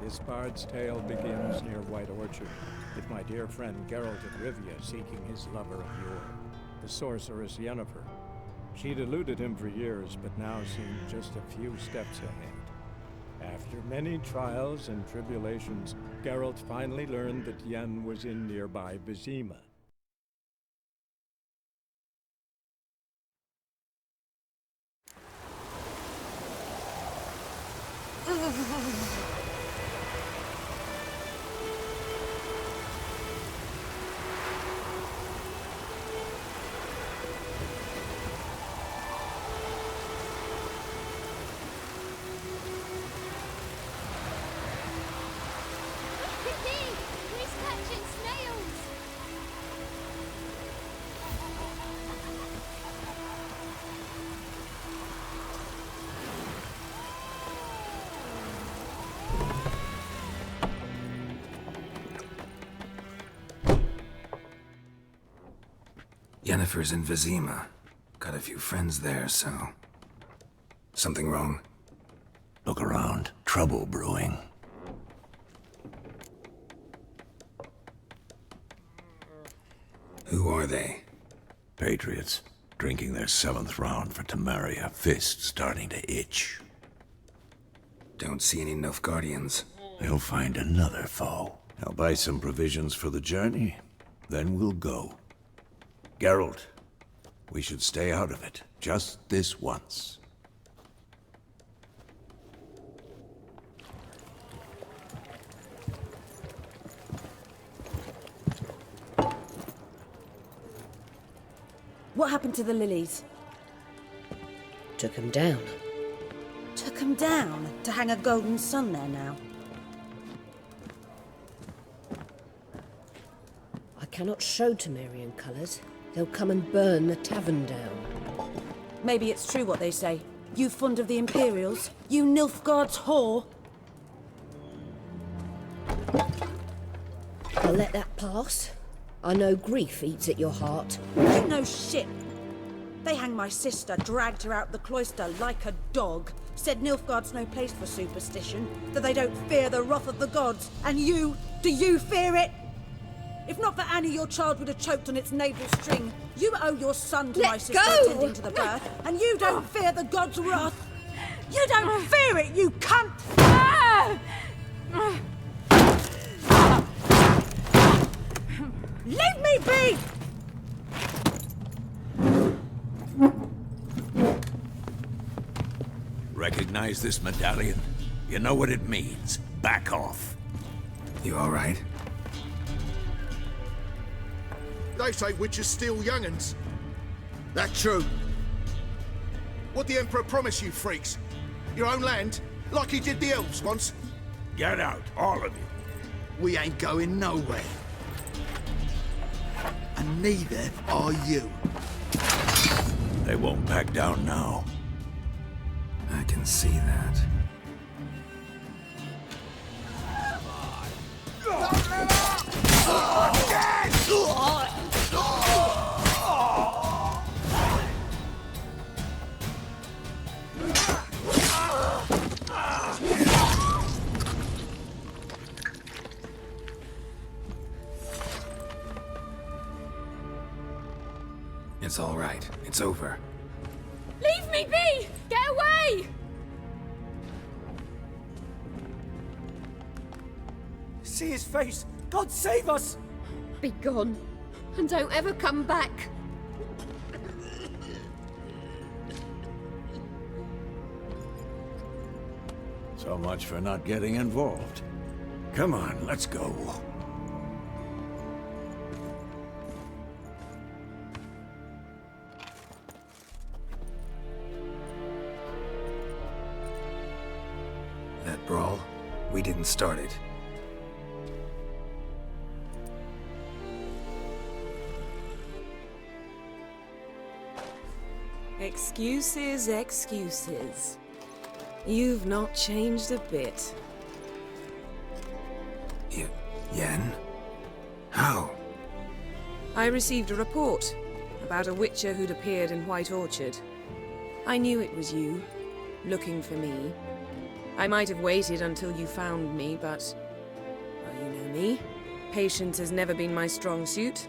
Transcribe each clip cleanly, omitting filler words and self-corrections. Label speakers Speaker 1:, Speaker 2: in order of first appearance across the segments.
Speaker 1: This bard's tale begins near White Orchard, with my dear friend Geralt of Rivia seeking his lover of yore, the sorceress Yennefer. She'd eluded him for years, but now seemed just a few steps ahead. After many trials and tribulations, Geralt finally learned that Yen was in nearby Vizima.
Speaker 2: Yennefer's in Vizima. Got a few friends there, so... Something wrong?
Speaker 3: Look around. Trouble brewing.
Speaker 2: Who are they?
Speaker 3: Patriots. Drinking their 7th round for Temeria. Fist starting to itch.
Speaker 2: Don't see any Nilfgaardians.
Speaker 3: They'll find another foe. I'll buy some provisions for the journey. Then we'll go. Geralt, we should stay out of it. Just this once.
Speaker 4: What happened to the lilies?
Speaker 5: Took him down.
Speaker 4: Took them down? To hang a golden sun there now?
Speaker 5: I cannot show Temerian colours. They'll come and burn the tavern down.
Speaker 4: Maybe it's true what they say. You fond of the Imperials? You Nilfgaard's whore?
Speaker 5: I'll let that pass. I know grief eats at your heart.
Speaker 4: You know shit. They hanged my sister, dragged her out the cloister like a dog. Said Nilfgaard's no place for superstition, that they don't fear the wrath of the gods. And you, do you fear it? If not for Annie, your child would have choked on its navel string. You owe your son to my sister attending to the birth, and you don't fear the gods' wrath. You don't fear it, you cunt! Leave me be!
Speaker 3: Recognize this medallion? You know what it means. Back off.
Speaker 2: You all right?
Speaker 6: They say witches steal young'uns. That true? What the Emperor promised you freaks? Your own land? Like he did the elves once?
Speaker 3: Get out, all of you.
Speaker 6: We ain't going nowhere. And neither are you.
Speaker 3: They won't back down now.
Speaker 2: I can see that. It's all right. It's over.
Speaker 7: Leave me be! Get away!
Speaker 8: See his face! God save us!
Speaker 7: Be gone, and don't ever come back.
Speaker 3: So much for not getting involved. Come on, let's go.
Speaker 2: That brawl, we didn't start it.
Speaker 9: Excuses, excuses. You've not changed a bit.
Speaker 2: Yen? How?
Speaker 9: I received a report about a witcher who'd appeared in White Orchard. I knew it was you, looking for me. I might have waited until you found me, but... well, you know me. Patience has never been my strong suit.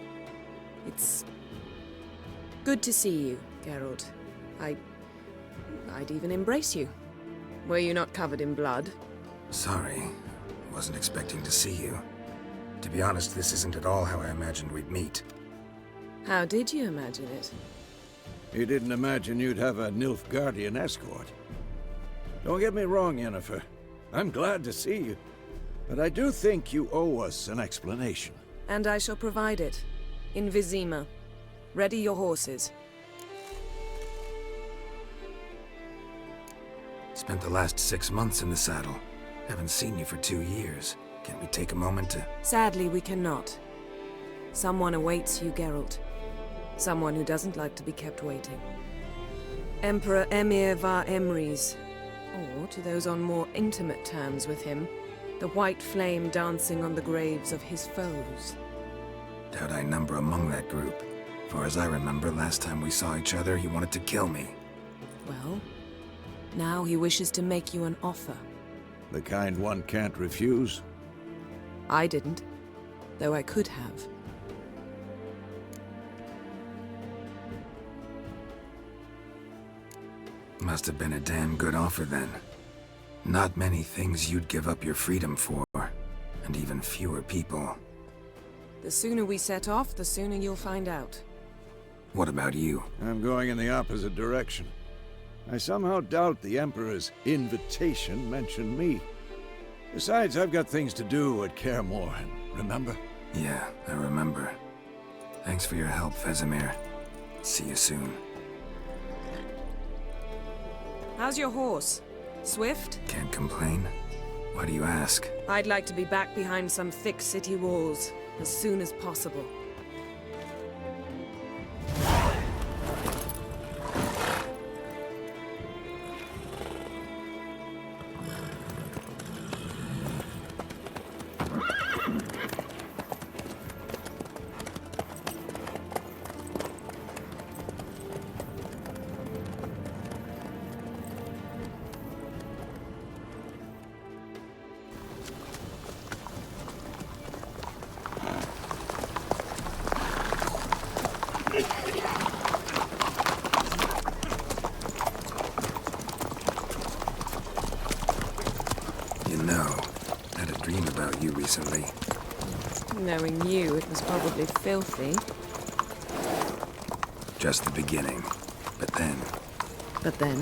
Speaker 9: It's... good to see you, Geralt. I'd even embrace you. Were you not covered in blood?
Speaker 2: Sorry. Wasn't expecting to see you. To be honest, this isn't at all how I imagined we'd meet.
Speaker 9: How did you imagine it?
Speaker 3: You didn't imagine you'd have a Nilfgaardian escort. Don't get me wrong, Yennefer. I'm glad to see you. But I do think you owe us an explanation.
Speaker 9: And I shall provide it. In Vizima. Ready your horses.
Speaker 2: Spent the last 6 months in the saddle. Haven't seen you for 2 years. Can't we take a moment to...
Speaker 9: Sadly, we cannot. Someone awaits you, Geralt. Someone who doesn't like to be kept waiting. Emperor Emir var Emrys. Or, to those on more intimate terms with him, the white flame dancing on the graves of his foes.
Speaker 2: Doubt I number among that group. For as I remember, last time we saw each other, he wanted to kill me.
Speaker 9: Well, now he wishes to make you an offer.
Speaker 3: The kind one can't refuse.
Speaker 9: I didn't, though I could have.
Speaker 2: Must have been a damn good offer then. Not many things you'd give up your freedom for, and even fewer people.
Speaker 9: The sooner we set off, the sooner you'll find out.
Speaker 2: What about you?
Speaker 3: I'm going in the opposite direction. I somehow doubt the Emperor's invitation mentioned me. Besides, I've got things to do at Kaer Morhen, remember?
Speaker 2: Yeah, I remember. Thanks for your help, Vesemir. See you soon.
Speaker 9: How's your horse? Swift?
Speaker 2: Can't complain. Why do you ask?
Speaker 9: I'd like to be back behind some thick city walls as soon as possible.
Speaker 2: You know, I had a dream about you recently.
Speaker 9: Knowing you, it was probably filthy.
Speaker 2: Just the beginning. But then...
Speaker 9: But then...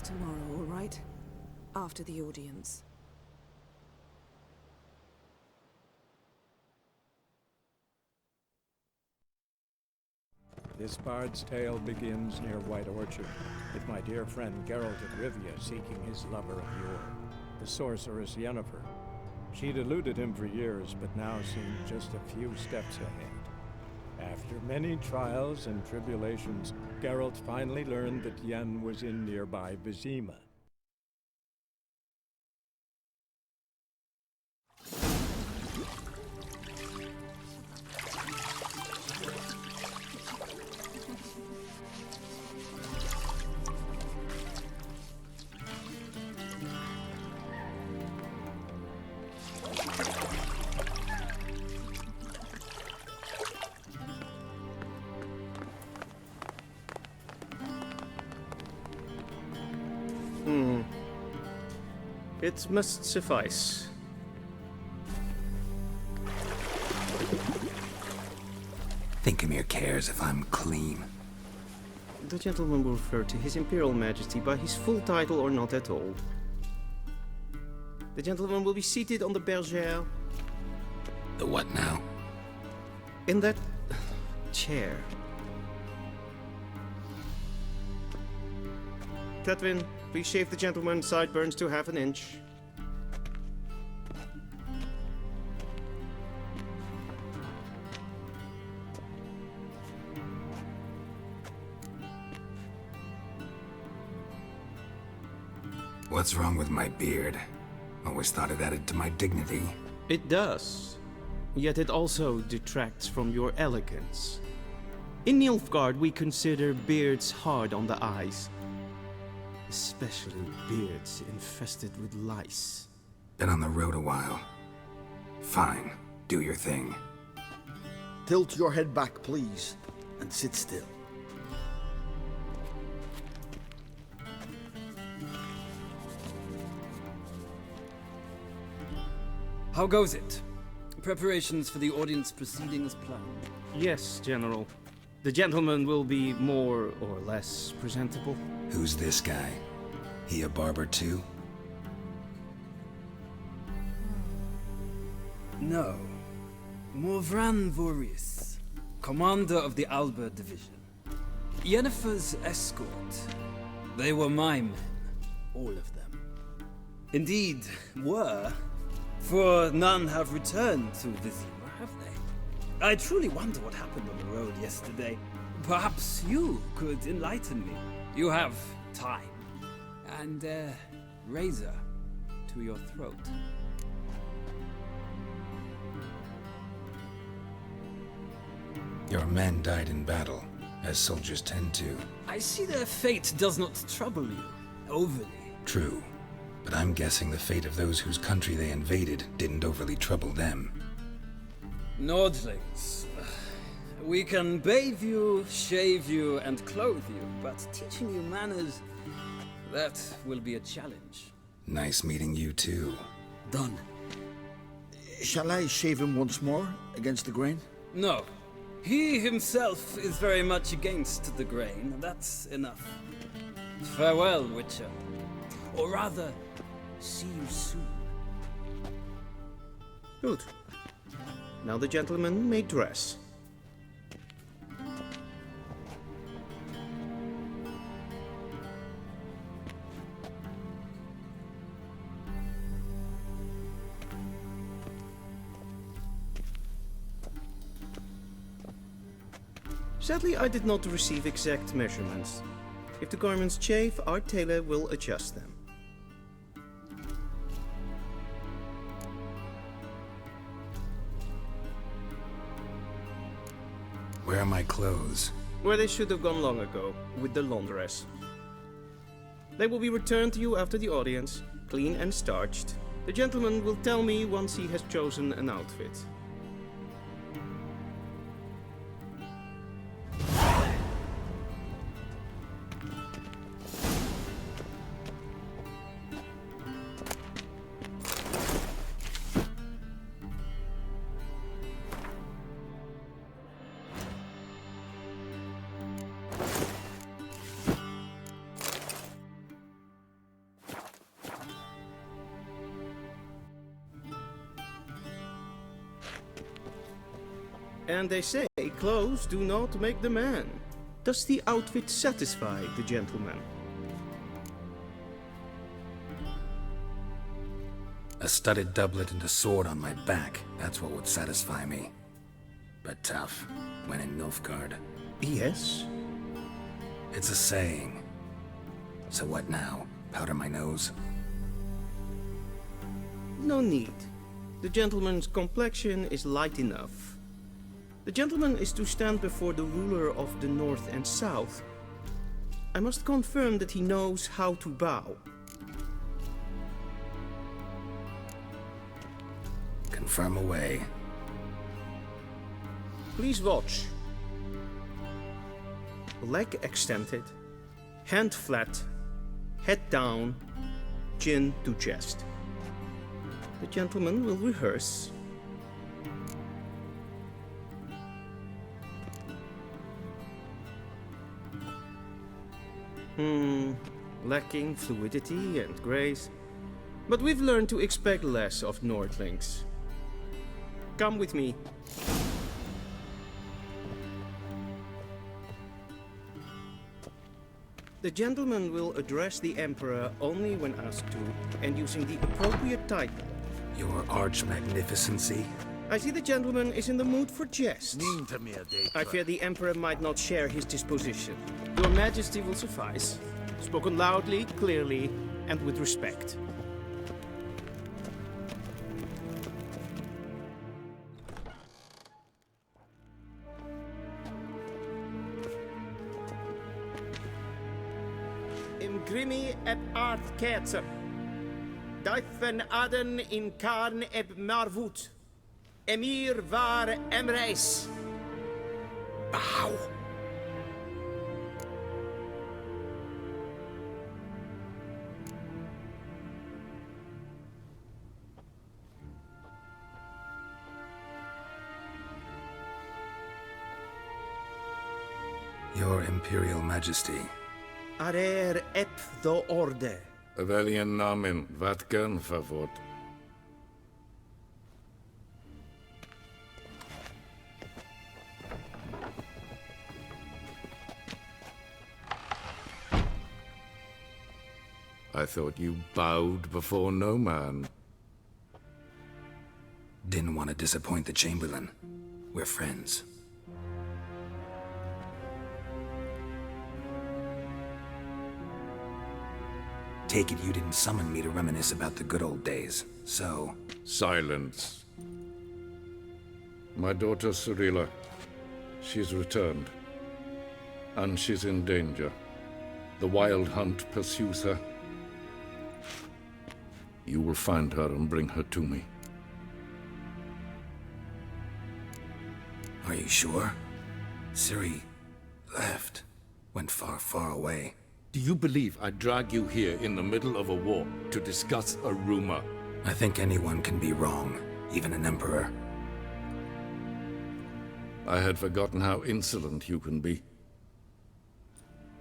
Speaker 9: tomorrow, all right? After the audience.
Speaker 1: This bard's tale begins near White Orchard, with my dear friend Geralt of Rivia seeking his lover of yore, the sorceress Yennefer. She'd eluded him for years, but now seemed just a few steps ahead. After many trials and tribulations, Geralt finally learned that Yen was in nearby Vizima.
Speaker 10: It must suffice.
Speaker 2: Thinkemere cares if I'm clean.
Speaker 10: The gentleman will refer to His Imperial Majesty by his full title or not at all. The gentleman will be seated on the bergère.
Speaker 2: The what now?
Speaker 10: In that chair. Catwin, please shave the gentleman's sideburns to ½ inch.
Speaker 2: What's wrong with my beard? Always thought it added to my dignity.
Speaker 10: It does. Yet it also detracts from your elegance. In Nilfgaard, we consider beards hard on the eyes. Especially beards infested with lice.
Speaker 2: Been on the road a while. Fine, do your thing.
Speaker 6: Tilt your head back, please, and sit still.
Speaker 11: How goes it? Preparations for the audience proceeding as planned?
Speaker 10: Yes, General. The gentleman will be more or less presentable.
Speaker 2: Who's this guy? He a barber too?
Speaker 11: No. Morvran Voris, commander of the Alba Division. Yennefer's escort. They were my men. All of them. Indeed, were. For none have returned to Vizima, have they? I truly wonder what happened on the road yesterday. Perhaps you could enlighten me. You have time. And a razor to your throat.
Speaker 2: Your men died in battle, as soldiers tend to.
Speaker 11: I see their fate does not trouble you overly.
Speaker 2: True. But I'm guessing the fate of those whose country they invaded didn't overly trouble them.
Speaker 11: Nordlings. We can bathe you, shave you, and clothe you, but teaching you manners, that will be a challenge.
Speaker 2: Nice meeting you too.
Speaker 11: Done.
Speaker 6: Shall I shave him once more, against the grain?
Speaker 11: No. He himself is very much against the grain. That's enough. Farewell, Witcher. Or rather, see you soon.
Speaker 10: Good. Now the gentleman may dress. Sadly, I did not receive exact measurements. If the garments chafe, our tailor will adjust them.
Speaker 2: Where are my clothes?
Speaker 10: Where they should have gone long ago, with the laundress. They will be returned to you after the audience, clean and starched. The gentleman will tell me once he has chosen an outfit. And they say clothes do not make the man. Does the outfit satisfy the gentleman?
Speaker 2: A studded doublet and a sword on my back. That's what would satisfy me. But tough, when in Nilfgaard.
Speaker 10: Yes?
Speaker 2: It's a saying. So what now? Powder my nose?
Speaker 10: No need. The gentleman's complexion is light enough. The gentleman is to stand before the ruler of the North and South. I must confirm that he knows how to bow.
Speaker 2: Confirm away.
Speaker 10: Please watch. Leg extended, hand flat, head down, chin to chest. The gentleman will rehearse. Lacking fluidity and grace. But we've learned to expect less of Nordlings. Come with me. The gentleman will address the Emperor only when asked to, and using the appropriate title.
Speaker 2: Your Arch-Magnificency?
Speaker 10: I see the gentleman is in the mood for jest. I fear the Emperor might not share his disposition. Your Majesty will suffice. Spoken loudly, clearly, and with respect. Imgrimi eb art kerzer. Duifen aden in karn eb marvut. Emir var emreis.
Speaker 2: Bow. Your Imperial Majesty.
Speaker 10: Arer ep do orde.
Speaker 12: Weljen namen, wat kan favor? I thought you bowed before no man.
Speaker 2: Didn't want to disappoint the Chamberlain. We're friends. Take it you didn't summon me to reminisce about the good old days, so...
Speaker 12: Silence. My daughter Cyrilla, she's returned. And she's in danger. The Wild Hunt pursues her. You will find her and bring her to me.
Speaker 2: Are you sure? Ciri left. Went far, far away.
Speaker 12: Do you believe I drag you here in the middle of a war to discuss a rumor?
Speaker 2: I think anyone can be wrong, even an emperor.
Speaker 12: I had forgotten how insolent you can be.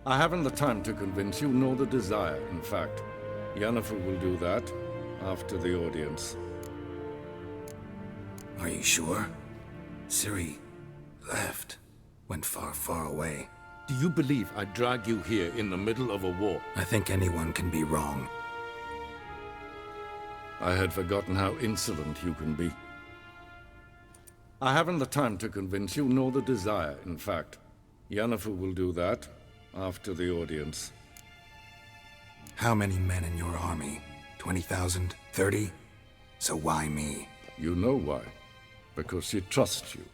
Speaker 12: I haven't the time to convince you, nor the desire, in fact. Yennefer will do that after the audience.
Speaker 2: Are you sure? Ciri left. Went far, far away.
Speaker 12: Do you believe I drag you here in the middle of a war?
Speaker 2: I think anyone can be wrong.
Speaker 12: I had forgotten how insolent you can be. I haven't the time to convince you, nor the desire, in fact. Yennefer will do that after the audience.
Speaker 2: How many men in your army? 20,000? 30? So why me?
Speaker 12: You know why. Because she trusts you.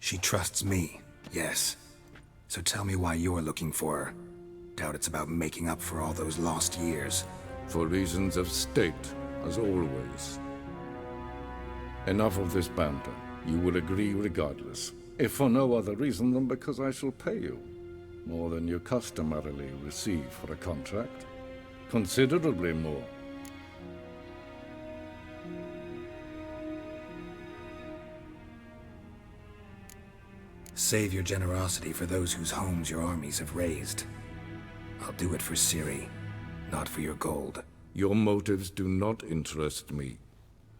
Speaker 2: She trusts me, yes. So tell me why you're looking for her. Doubt it's about making up for all those lost years.
Speaker 12: For reasons of state, as always. Enough of this banter. You will agree regardless. If for no other reason than because I shall pay you. More than you customarily receive for a contract. Considerably more.
Speaker 2: Save your generosity for those whose homes your armies have razed. I'll do it for Ciri, not for your gold.
Speaker 12: Your motives do not interest me.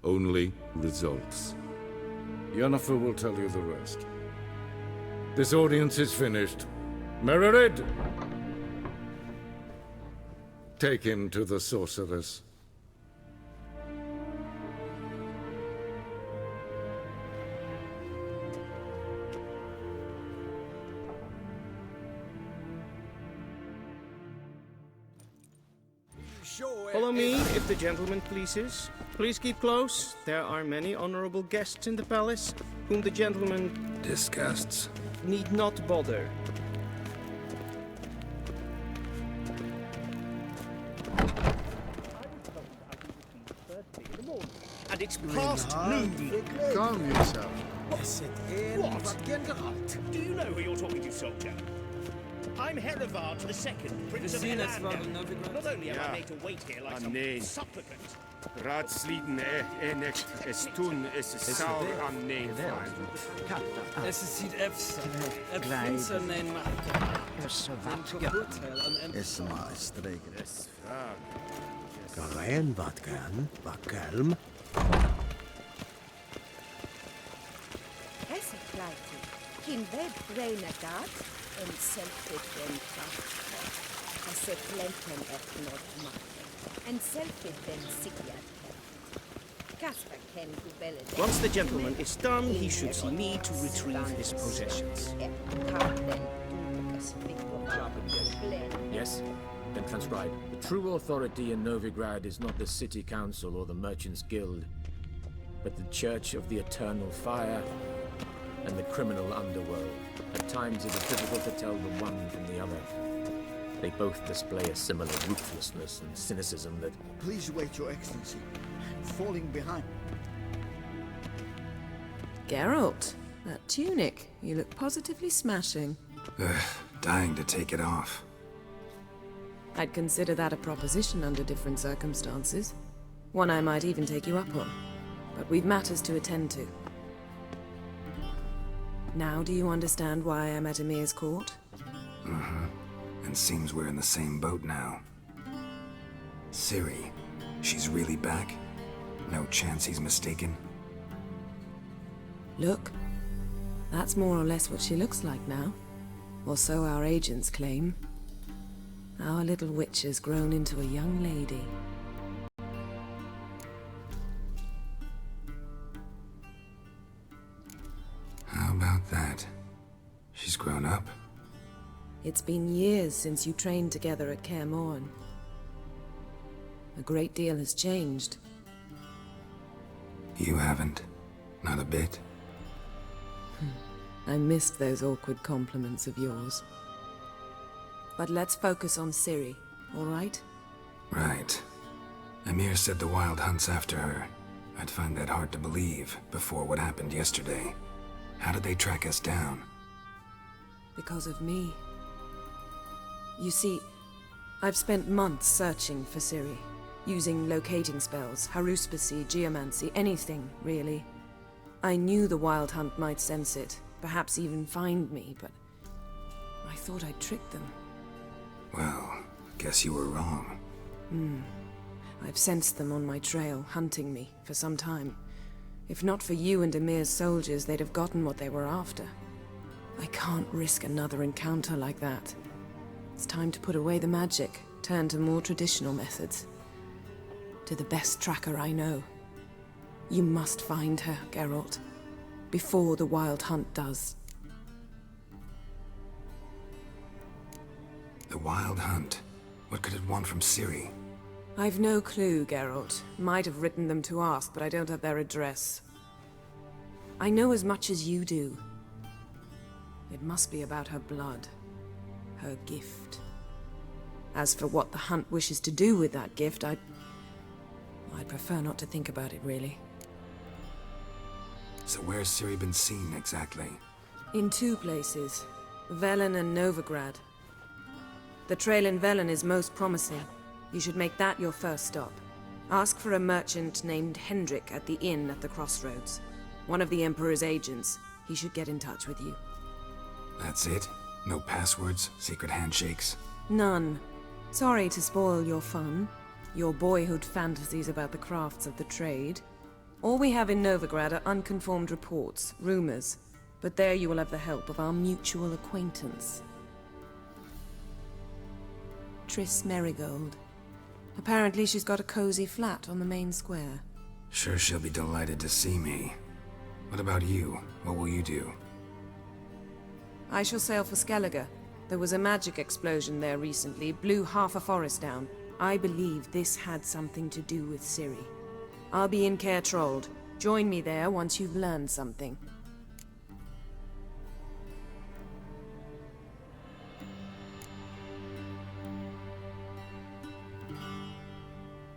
Speaker 12: Only results. Yennefer will tell you the rest. This audience is finished. Mererid! Take him to the sorceress.
Speaker 10: Follow me, if the gentleman pleases. Please keep close. There are many honorable guests in the palace, whom the gentleman...
Speaker 2: disgusts.
Speaker 10: ...need not bother.
Speaker 13: And it's past noon.
Speaker 6: Calm yourself.
Speaker 13: What? Do you know who you're talking to, soldier? I'm Herivard II, Prince of Elandel. Not only am I made to wait here like some supplicant,
Speaker 14: Ratsliden enek estun es saur an neefijn.
Speaker 11: Es sieht efsa. Finser nein
Speaker 15: Es vatga. Es ma streger. Garen vatgan, vakelm.
Speaker 16: Es kleiti. Kin web breina dat en selfit den kraft. Es plenten not mat. En selfit den sikiat. Casper ken who
Speaker 13: Once the gentleman is done, he should see me to retrieve his possessions.
Speaker 17: Yes? Then transcribe. The true authority in Novigrad is not the city council or the merchants' guild, but the Church of the Eternal Fire and the criminal underworld. At times it is difficult to tell the one from the other. They both display a similar ruthlessness and cynicism that...
Speaker 6: Please wait, Your Excellency. Falling behind.
Speaker 9: Geralt, that tunic. You look positively smashing.
Speaker 2: Dying to take it off.
Speaker 9: I'd consider that a proposition under different circumstances. One I might even take you up on. But we've matters to attend to. Now do you understand why I'm at Emir's court?
Speaker 2: Mm-hmm. And seems we're in the same boat now. Ciri, she's really back? No chance he's mistaken?
Speaker 9: Look, that's more or less what she looks like now. Or so our agents claim. Our little witch has grown into a young lady.
Speaker 2: How about that? She's grown up?
Speaker 9: It's been years since you trained together at Kaer Morhen. A great deal has changed.
Speaker 2: You haven't. Not a bit.
Speaker 9: I missed those awkward compliments of yours. But let's focus on Ciri, all right?
Speaker 2: Right. Emir said the Wild Hunt's after her. I'd find that hard to believe before what happened yesterday. How did they track us down?
Speaker 9: Because of me. You see, I've spent months searching for Ciri, using locating spells, haruspicy, geomancy, anything, really. I knew the Wild Hunt might sense it, perhaps even find me, but I thought I'd tricked them.
Speaker 2: Well, guess you were wrong.
Speaker 9: I've sensed them on my trail, hunting me, for some time. If not for you and Emir's soldiers, they'd have gotten what they were after. I can't risk another encounter like that. It's time to put away the magic, turn to more traditional methods. To the best tracker I know. You must find her, Geralt. Before the Wild Hunt does.
Speaker 2: The Wild Hunt? What could it want from Ciri?
Speaker 9: I've no clue, Geralt. Might have written them to ask, but I don't have their address. I know as much as you do. It must be about her blood. Her gift. As for what the Hunt wishes to do with that gift, I'd prefer not to think about it, really.
Speaker 2: So where's Ciri been seen, exactly?
Speaker 9: In two places. Velen and Novigrad. The trail in Velen is most promising. You should make that your first stop. Ask for a merchant named Hendrik at the inn at the crossroads. One of the Emperor's agents. He should get in touch with you.
Speaker 2: That's it? No passwords? Secret handshakes?
Speaker 9: None. Sorry to spoil your fun. Your boyhood fantasies about the crafts of the trade. All we have in Novigrad are unconfirmed reports, rumors. But there you will have the help of our mutual acquaintance. Triss Merigold. Apparently she's got a cozy flat on the main square.
Speaker 2: Sure she'll be delighted to see me. What about you? What will you do?
Speaker 9: I shall sail for Skellige. There was a magic explosion there recently, blew half a forest down. I believe this had something to do with Ciri. I'll be in Caer Trold. Join me there once you've learned something.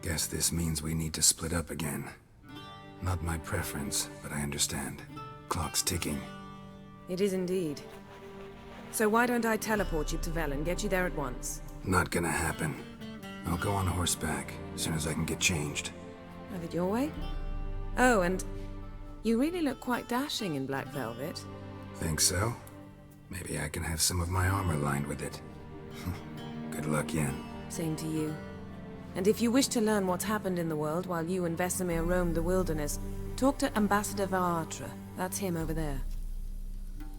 Speaker 2: Guess this means we need to split up again. Not my preference, but I understand. Clock's ticking.
Speaker 9: It is indeed. So why don't I teleport you to Velen, get you there at once?
Speaker 2: Not gonna happen. I'll go on horseback, as soon as I can get changed.
Speaker 9: Have it your way. Oh, and you really look quite dashing in black velvet.
Speaker 2: Think so? Maybe I can have some of my armor lined with it. Good luck, Yen.
Speaker 9: Same to you. And if you wish to learn what's happened in the world while you and Vesemir roamed the wilderness, talk to Ambassador Varatra. That's him over there.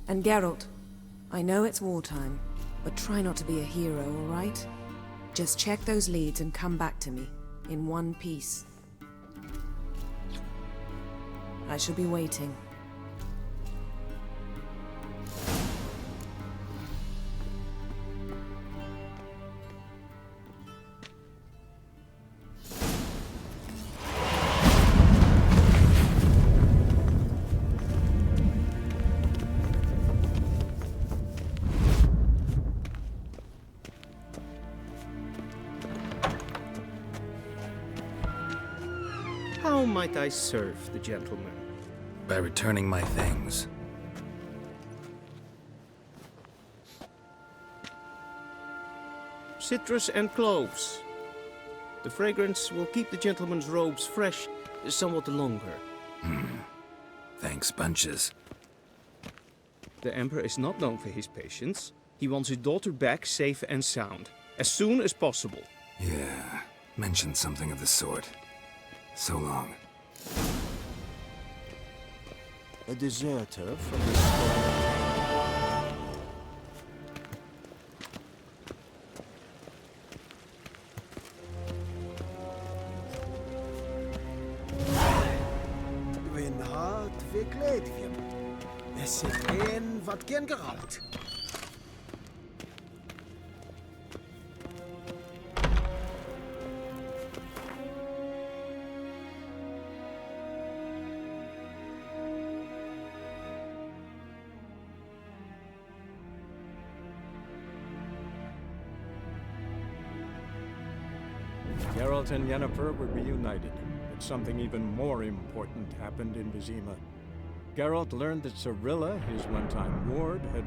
Speaker 9: And Geralt, I know it's wartime, but try not to be a hero, all right? Just check those leads and come back to me, in one piece. I shall be waiting.
Speaker 13: How might I serve the gentleman?
Speaker 2: By returning my things.
Speaker 13: Citrus and cloves. The fragrance will keep the gentleman's robes fresh somewhat longer.
Speaker 2: Thanks, bunches.
Speaker 13: The Emperor is not known for his patience. He wants his daughter back safe and sound, as soon as possible.
Speaker 2: Yeah, mentioned something of the sort. So long.
Speaker 15: A deserter from the storm. Wenn hart verkleed wir. Es ist ein, wat gern geralt.
Speaker 1: Geralt and Yennefer were reunited, but something even more important happened in Vizima. Geralt learned that Cirilla, his one-time ward, had...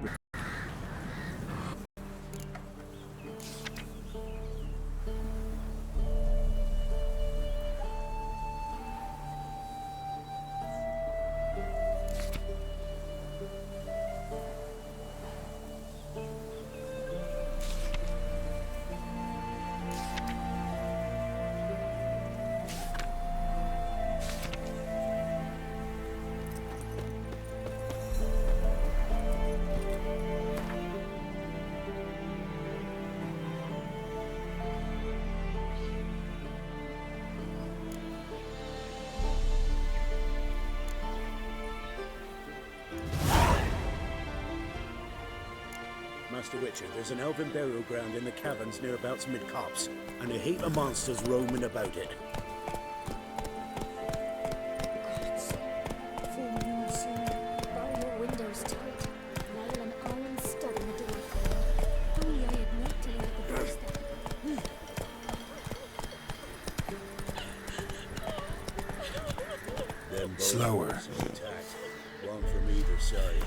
Speaker 18: Master Witcher, there's an elven burial ground in the caverns nearabouts mid-copse, and a heap of monsters roaming about it.
Speaker 19: Gods, full moon soon. Bar your windows tight. Nail an iron stud in the door. Only I had not till at the doorstep.
Speaker 18: Them
Speaker 2: Slower.
Speaker 18: boulders is attacked, one from either side.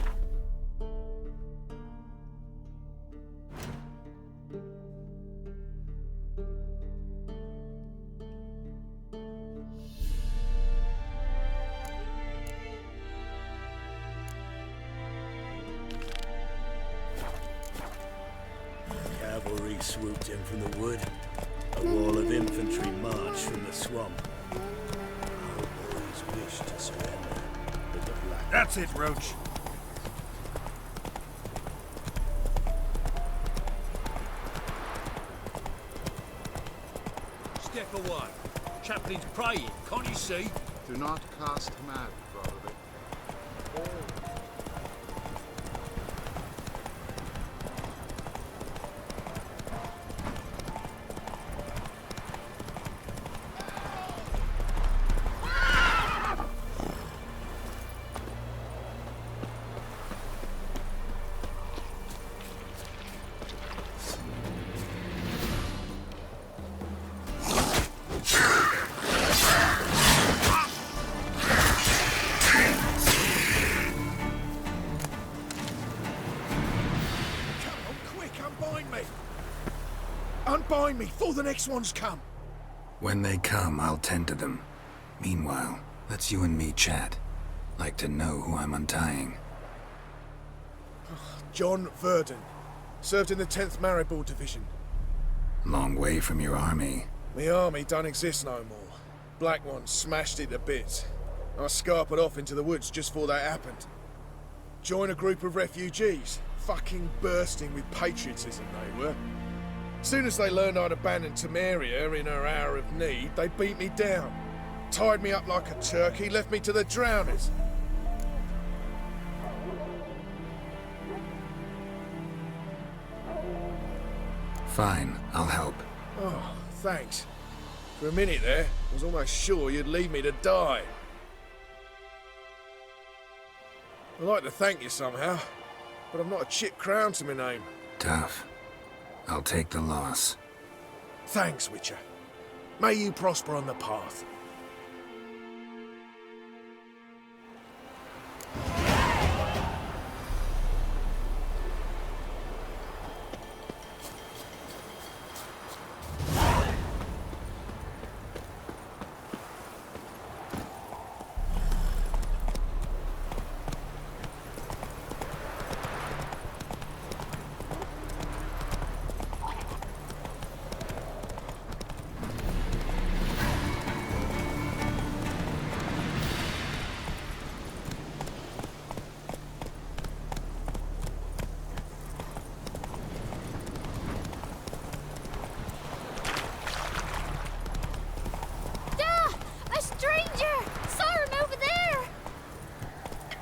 Speaker 18: Cavalry swooped in from the wood. A wall of infantry marched from the swamp. Our boys wished to surrender, but the black...
Speaker 6: That's it, Roach.
Speaker 20: Step away. Chaplain's praying, can't you see?
Speaker 21: Do not cast him out, brother.
Speaker 6: Unbind me before the next ones come.
Speaker 2: When they come, I'll tend to them. Meanwhile, let's you and me chat. Like to know who I'm untying.
Speaker 6: John Verdon. Served in the 10th Maribor Division.
Speaker 2: Long way from your army.
Speaker 6: My army don't exist no more. Black One smashed it to bits. I scarpered off into the woods just before that happened. Joined a group of refugees. Fucking bursting with patriotism they were. Soon as they learned I'd abandoned Temeria in her hour of need, they beat me down. Tied me up like a turkey, left me to the drowners.
Speaker 2: Fine, I'll help.
Speaker 6: Oh, thanks. For a minute there, I was almost sure you'd leave me to die. I'd like to thank you somehow, but I've not a chip crown to my name.
Speaker 2: Tough. I'll take the loss.
Speaker 6: Thanks, Witcher. May you prosper on the path.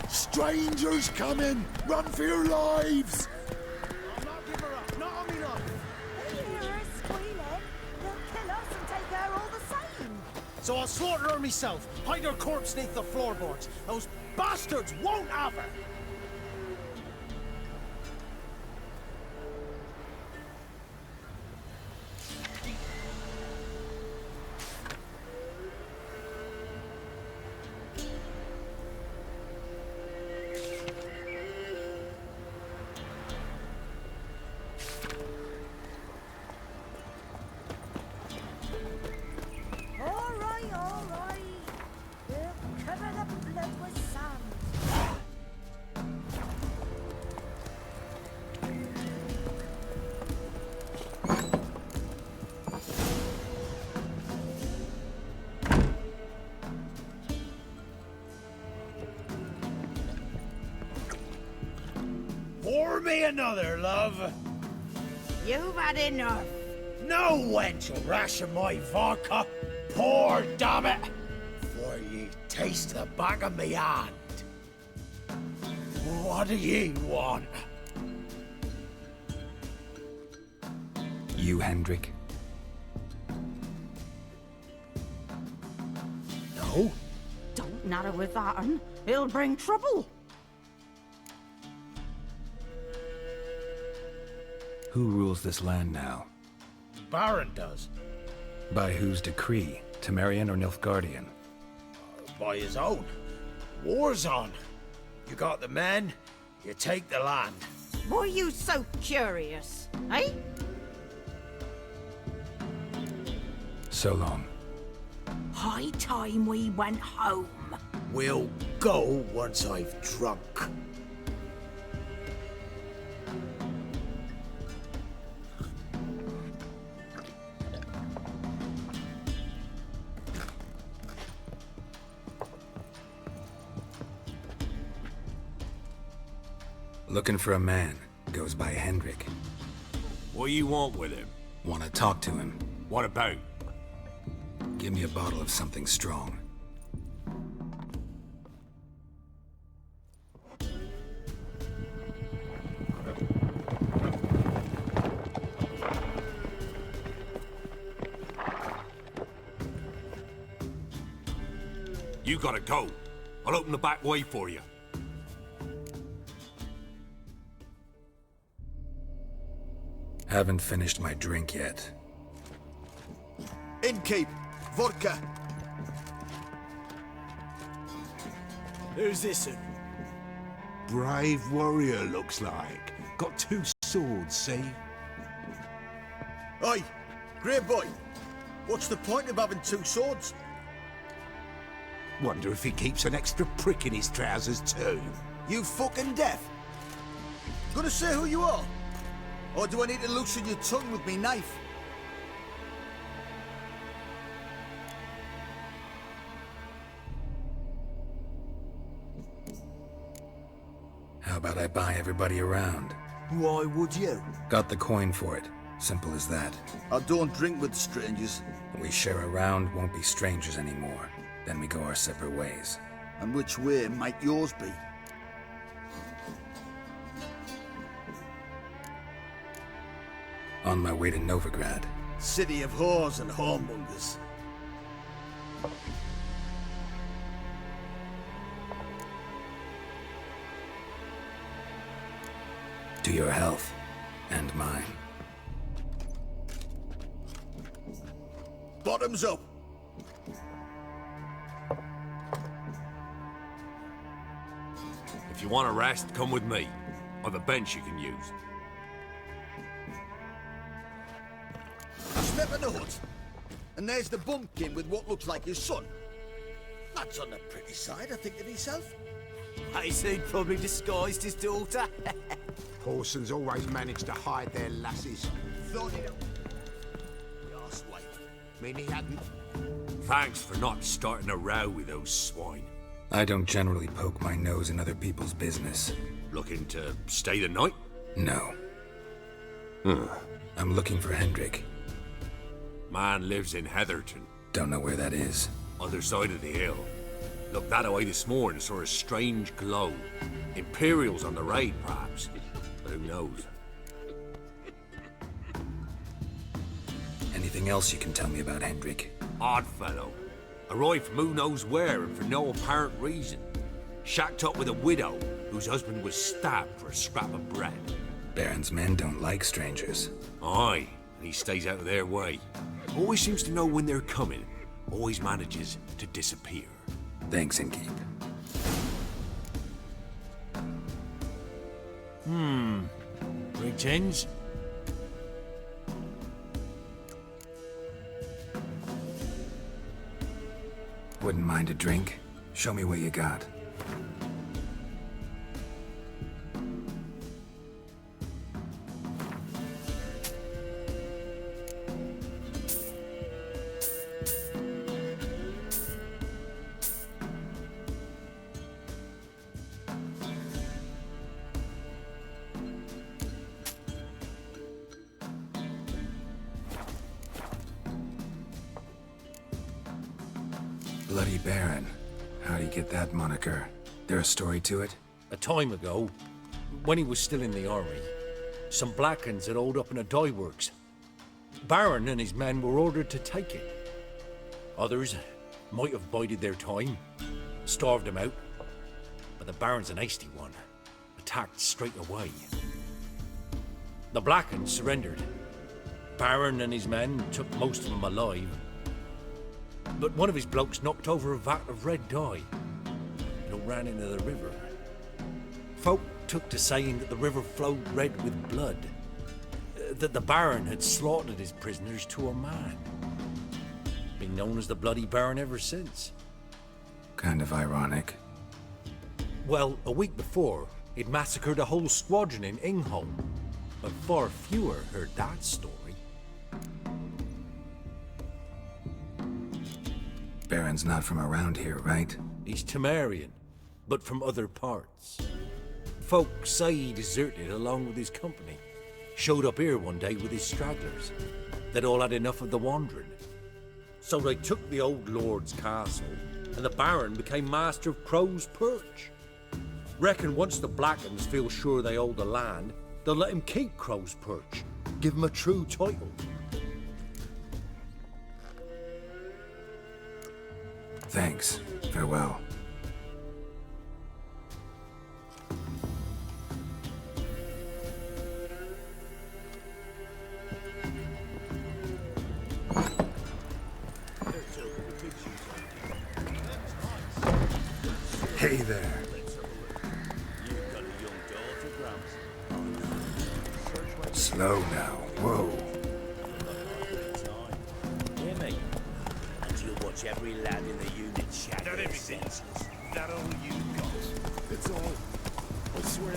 Speaker 18: Strangers coming! Run for your lives!
Speaker 15: I'll not give her up, not on me life.
Speaker 4: We hear her squealing. They'll kill us and take her all the same.
Speaker 15: So I'll slaughter her myself, hide her corpse neath the floorboards. Those bastards won't have her!
Speaker 4: All right. We'll cover the blood with sand.
Speaker 15: Pour me another, love.
Speaker 4: You've had enough.
Speaker 15: No wench will ration my vodka. Pour, damn it! For ye taste the back of me hand. What do ye want?
Speaker 2: You, Hendrik?
Speaker 15: No?
Speaker 4: Don't natter with that un. It'll bring trouble.
Speaker 2: Who rules this land now?
Speaker 15: Baron does.
Speaker 2: By whose decree? Temerian or Nilfgaardian?
Speaker 15: By his own. War's on. You got the men, you take the land.
Speaker 4: Why are you so curious, eh?
Speaker 2: So long.
Speaker 4: High time we went home.
Speaker 15: We'll go once I've drunk.
Speaker 2: Looking for a man. Goes by Hendrik.
Speaker 20: What do you want with him?
Speaker 2: Want to talk to him.
Speaker 20: What about?
Speaker 2: Give me a bottle of something strong.
Speaker 20: You gotta go. I'll open the back way for you.
Speaker 2: Haven't finished my drink yet.
Speaker 6: Innkeep, vodka.
Speaker 15: Who's this?
Speaker 18: Brave warrior, looks like. Got 2 swords, see?
Speaker 6: Oi, great boy. What's the point of having 2 swords?
Speaker 15: Wonder if he keeps an extra prick in his trousers too.
Speaker 5: You fucking deaf? Gonna say who you are? Or do I need to loosen your tongue with me knife?
Speaker 2: How about I buy everybody around?
Speaker 5: Why would you?
Speaker 2: Got the coin for it. Simple as that.
Speaker 5: I don't drink with strangers.
Speaker 2: We share a round, won't be strangers anymore. Then we go our separate ways.
Speaker 5: And which way might yours be?
Speaker 2: On my way to Novigrad.
Speaker 5: City of whores and whoremongers.
Speaker 2: To your health. And mine.
Speaker 5: Bottoms up!
Speaker 20: If you want a rest, come with me. Or the bench you can use.
Speaker 5: Step in the hut. And there's the bumpkin with what looks like his son. That's on the pretty side, I think to myself.
Speaker 15: I say he'd probably disguised his daughter.
Speaker 14: Horsons always manage to hide their lasses.
Speaker 5: Thought he'd... Arseway.
Speaker 14: Mean he hadn't?
Speaker 20: Thanks for not starting a row with those swine.
Speaker 2: I don't generally poke my nose in other people's business.
Speaker 20: Looking to stay the night?
Speaker 2: No. I'm looking for Hendrik.
Speaker 20: Man lives in Heatherton.
Speaker 2: Don't know where that is.
Speaker 20: Other side of the hill. Looked that away this morning, saw a strange glow. Imperials on the raid, perhaps. But who knows?
Speaker 2: Anything else you can tell me about Hendrik?
Speaker 20: Odd fellow. Arrived from who knows where and for no apparent reason. Shacked up with a widow whose husband was stabbed for a scrap of bread.
Speaker 2: Baron's men don't like strangers.
Speaker 20: Aye, and he stays out of their way. Always seems to know when they're coming. Always manages to disappear.
Speaker 2: Thanks, Inkeep.
Speaker 20: Greetings.
Speaker 2: Wouldn't mind a drink? Show me what you got. Bloody Baron. How'd he get that moniker? There a story to it?
Speaker 22: A time ago, when he was still in the army, some Blackens had holed up in a dye works. Baron and his men were ordered to take it. Others might have bided their time, starved him out. But the Baron's an hasty one, attacked straight away. The Blackens surrendered. Baron and his men took most of them alive. But one of his blokes knocked over a vat of red dye. It all ran into the river. Folk took to saying that the river flowed red with blood. That the Baron had slaughtered his prisoners to a man. Been known as the Bloody Baron ever since.
Speaker 2: Kind of ironic.
Speaker 22: Well, a week before, he'd massacred a whole squadron in Ingholm. But far fewer heard that story.
Speaker 2: Baron's not from around here, right?
Speaker 22: He's Temerian, but from other parts. Folk say he deserted along with his company. Showed up here one day with his stragglers. They'd all had enough of the wandering. So they took the old lord's castle, and the Baron became master of Crow's Perch. Reckon once the Blackens feel sure they hold the land, they'll let him keep Crow's Perch. Give him a true title.
Speaker 2: Thanks. Farewell. Hey there. Slow now. Whoa.
Speaker 15: Hear me? Until what's teach every lad in the unit shadow.
Speaker 18: Not everything.
Speaker 15: senses.
Speaker 18: That all you got?
Speaker 6: It's all. I swear.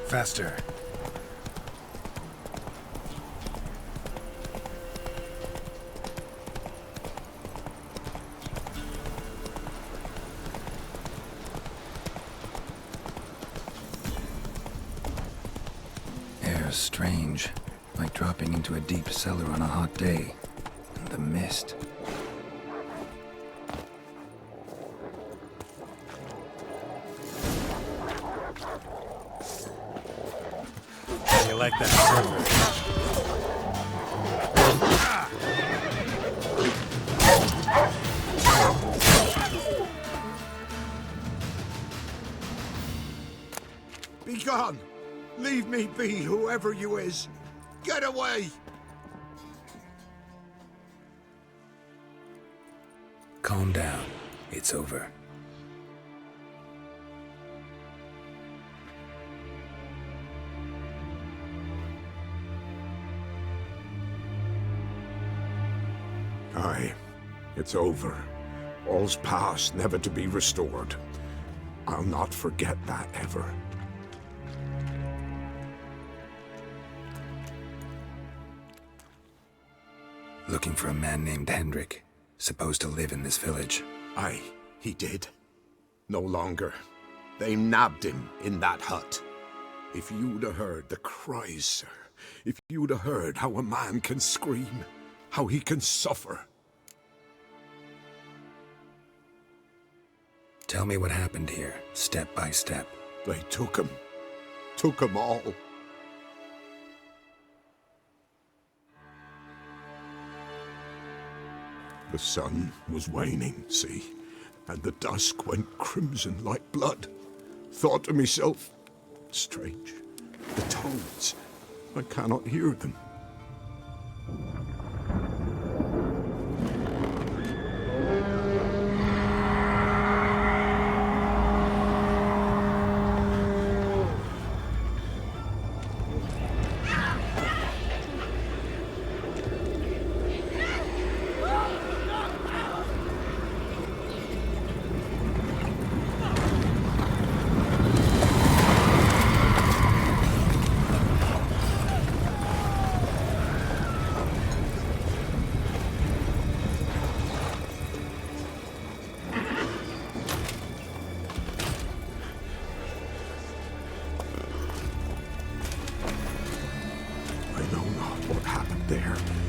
Speaker 2: Faster. Air's strange, like dropping into a deep cellar on a hot day. And the mist.
Speaker 18: You like that server?
Speaker 15: Be gone! Leave me be, whoever you is! Get away!
Speaker 2: Calm down. It's over.
Speaker 7: Aye, it's over. All's past, never to be restored. I'll not forget that ever.
Speaker 2: Looking for a man named Hendrik, supposed to live in this village.
Speaker 7: Aye, he did. No longer. They nabbed him in that hut. If you'd have heard the cries, sir. If you'd have heard how a man can scream, how he can suffer.
Speaker 2: Tell me what happened here, step by step.
Speaker 7: They took him. Took him all. The sun was waning, see, and the dusk went crimson like blood. Thought to myself, strange, the toads, I cannot hear them.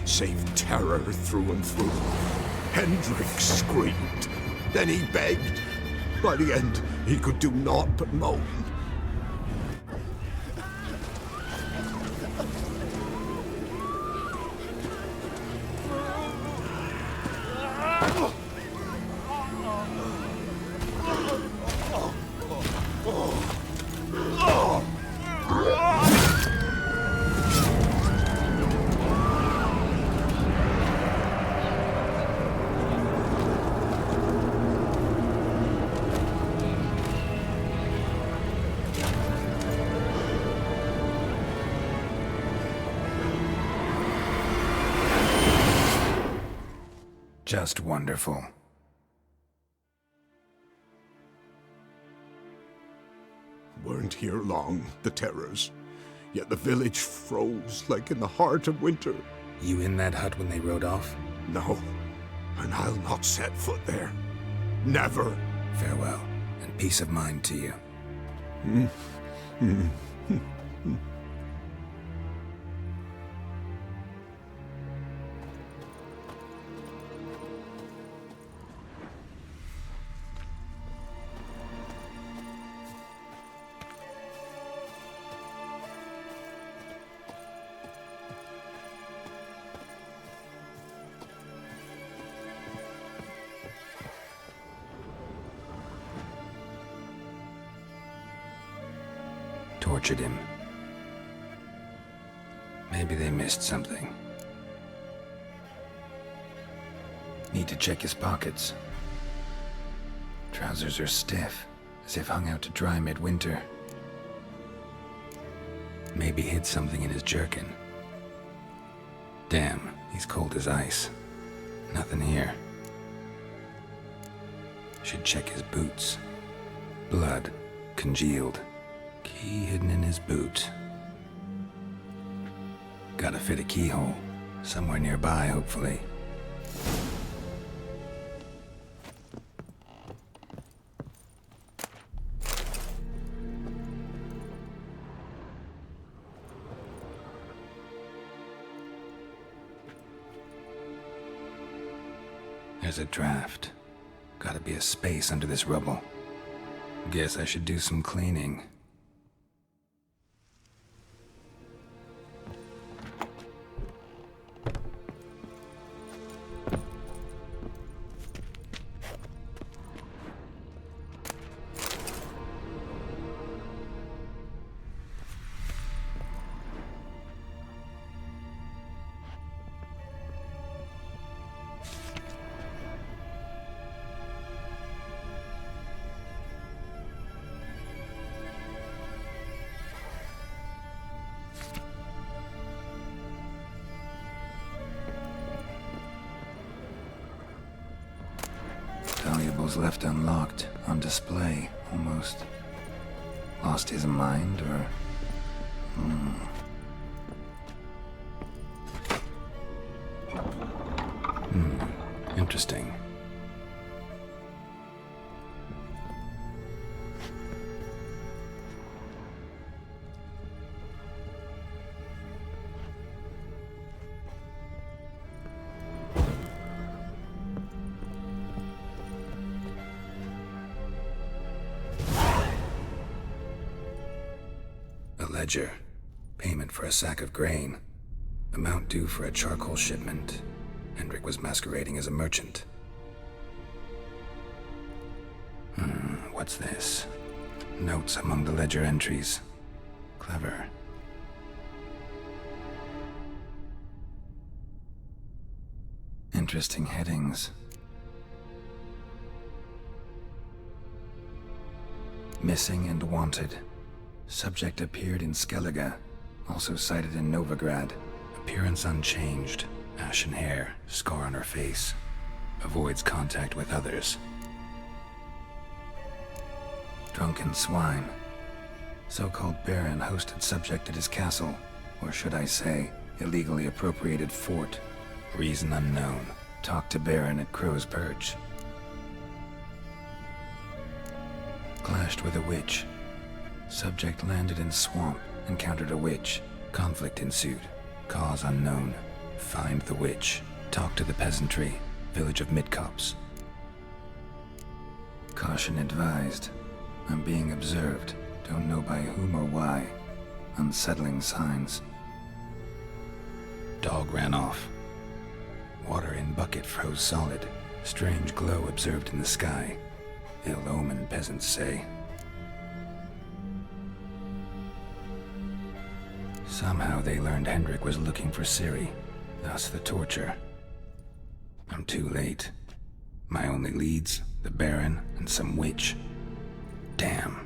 Speaker 7: Save terror through and through. Hendrik screamed. Then he begged. By the end, he could do naught but moan.
Speaker 2: Just wonderful.
Speaker 7: Weren't here long, the terrors. Yet the village froze like in the heart of winter.
Speaker 2: You in that hut when they rode off?
Speaker 7: No, and I'll not set foot there. Never.
Speaker 2: Farewell, and peace of mind to you. tortured him. Maybe they missed something. Need to check his pockets. Trousers are stiff, as if hung out to dry midwinter. Maybe hid something in his jerkin. Damn, he's cold as ice. Nothing here. Should check his boots. Blood, congealed. Key hidden in his boot. Gotta fit a keyhole. Somewhere nearby, hopefully. There's a draft. Gotta be a space under this rubble. Guess I should do some cleaning. Valuables left unlocked, on display, almost. Lost his mind, or... Interesting. A ledger. Payment for a sack of grain. Amount due for a charcoal shipment. Hendrik was masquerading as a merchant. What's this? Notes among the ledger entries. Clever. Interesting headings. Missing and wanted. Subject appeared in Skellige, also cited in Novigrad. Appearance unchanged. Ashen hair, scar on her face. Avoids contact with others. Drunken swine. So-called Baron hosted subject at his castle, or should I say, illegally appropriated fort. Reason unknown. Talked to Baron at Crow's Perch. Clashed with a witch. Subject landed in swamp, encountered a witch. Conflict ensued. Cause unknown. Find the witch. Talk to the peasantry. Village of Midcopse. Caution advised. I'm being observed. Don't know by whom or why. Unsettling signs. Dog ran off. Water in bucket froze solid. Strange glow observed in the sky. Ill omen, peasants say. Somehow they learned Hendrik was looking for Ciri. Thus the torture. I'm too late. My only leads, the Baron and some witch. Damn.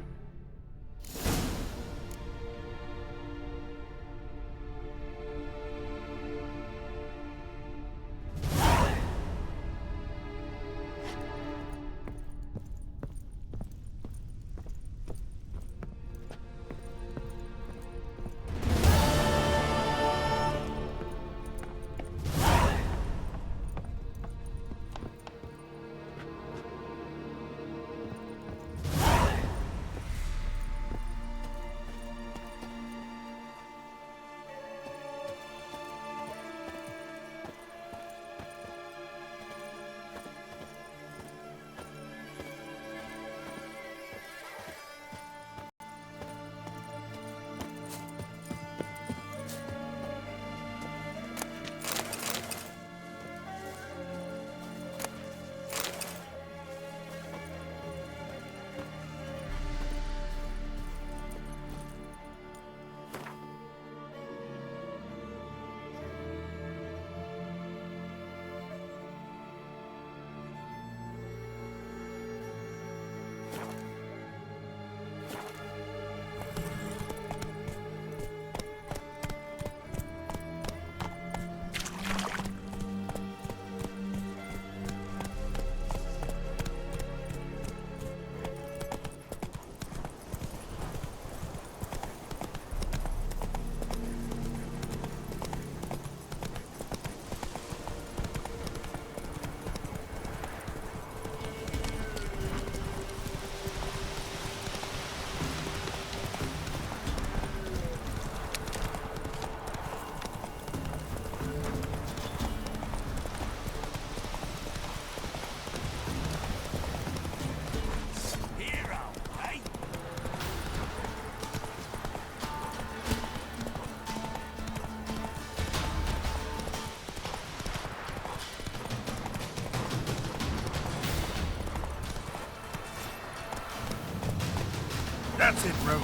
Speaker 15: That's it, Roach.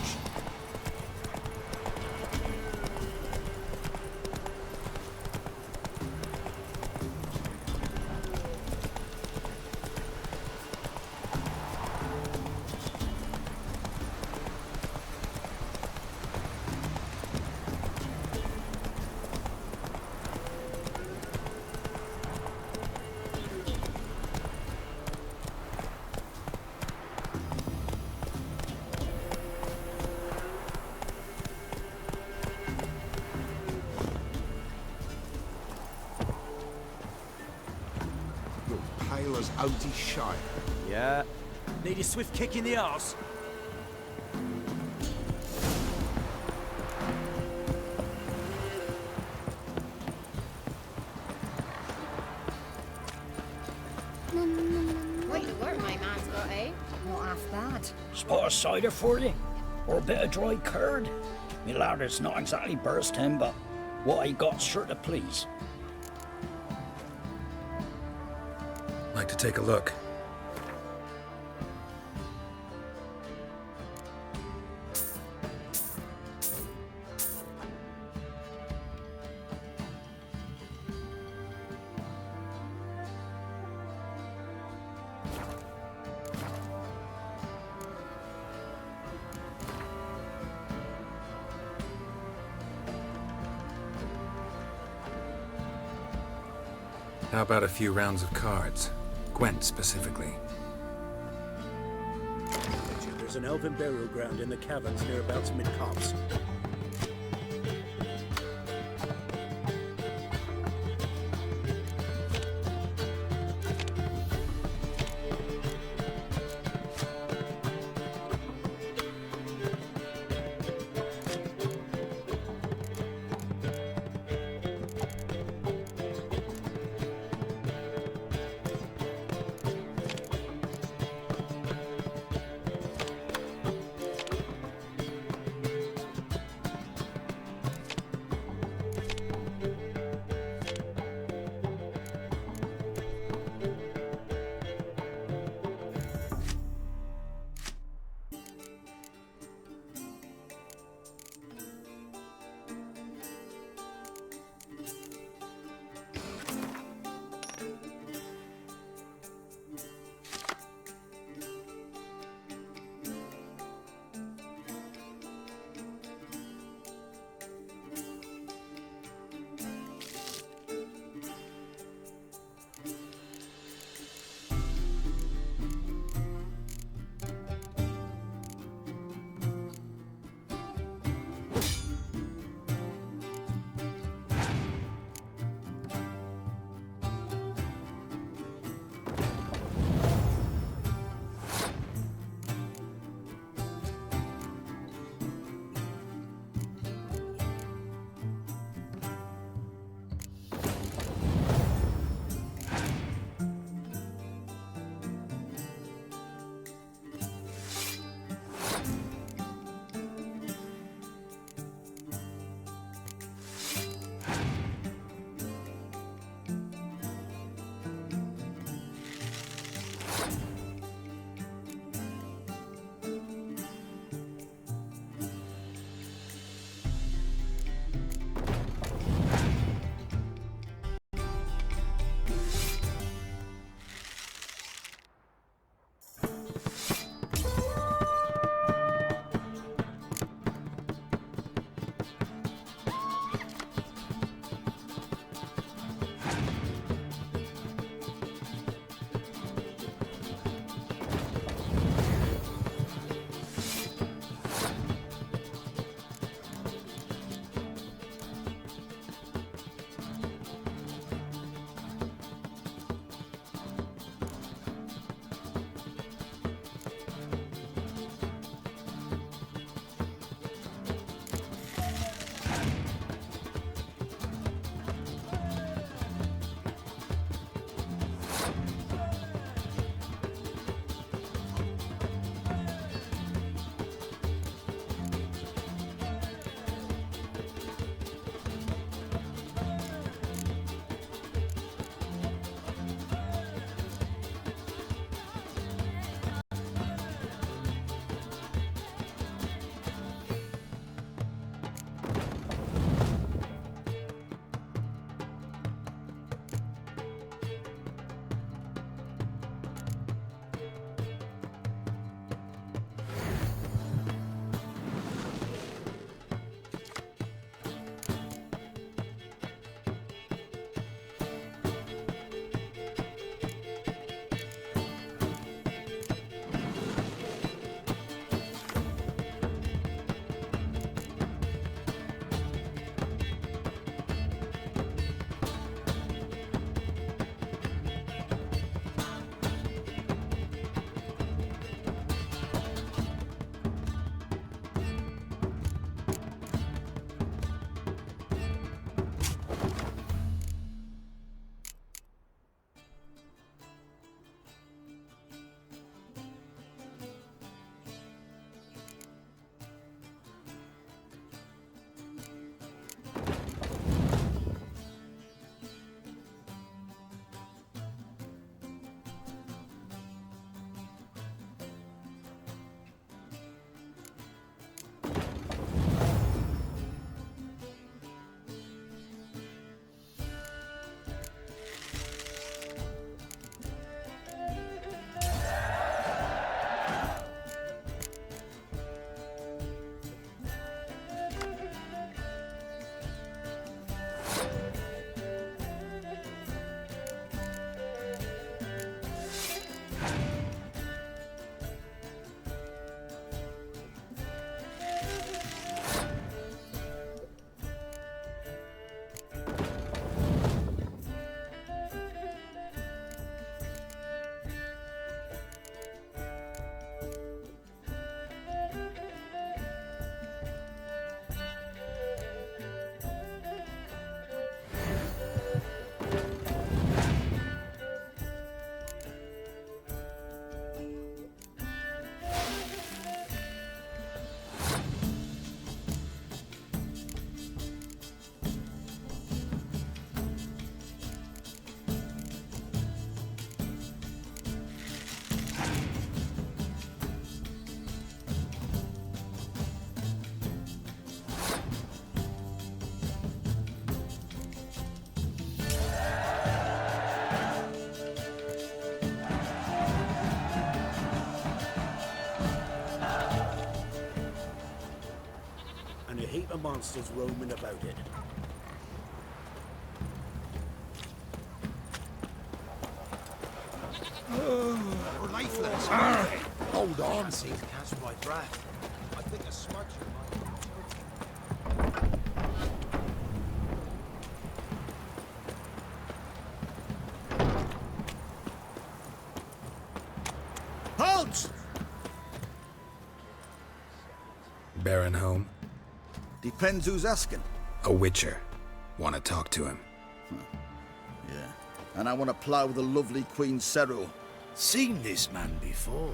Speaker 7: Pale as Outie Shire.
Speaker 15: Yeah. Need a swift kick in the arse.
Speaker 19: Quite the work my man's got, eh? Not half bad.
Speaker 3: Spot of cider for you? Or a bit of dry curd? Me ladder's not exactly burst him, but what I got's sure to please.
Speaker 2: Like to take a look. How about a few rounds of cards? Gwent specifically.
Speaker 18: There's an elven burial ground in the caverns nearabouts mid-copse. monsters roaming about it.
Speaker 15: We're lifeless. Hold on. See to catch my breath. I think a smudge
Speaker 5: Halt!
Speaker 2: Baron home?
Speaker 5: Depends who's asking.
Speaker 2: A witcher. Want to talk to him.
Speaker 5: Yeah. And I want to plough the lovely Queen Seru.
Speaker 15: Seen this man before.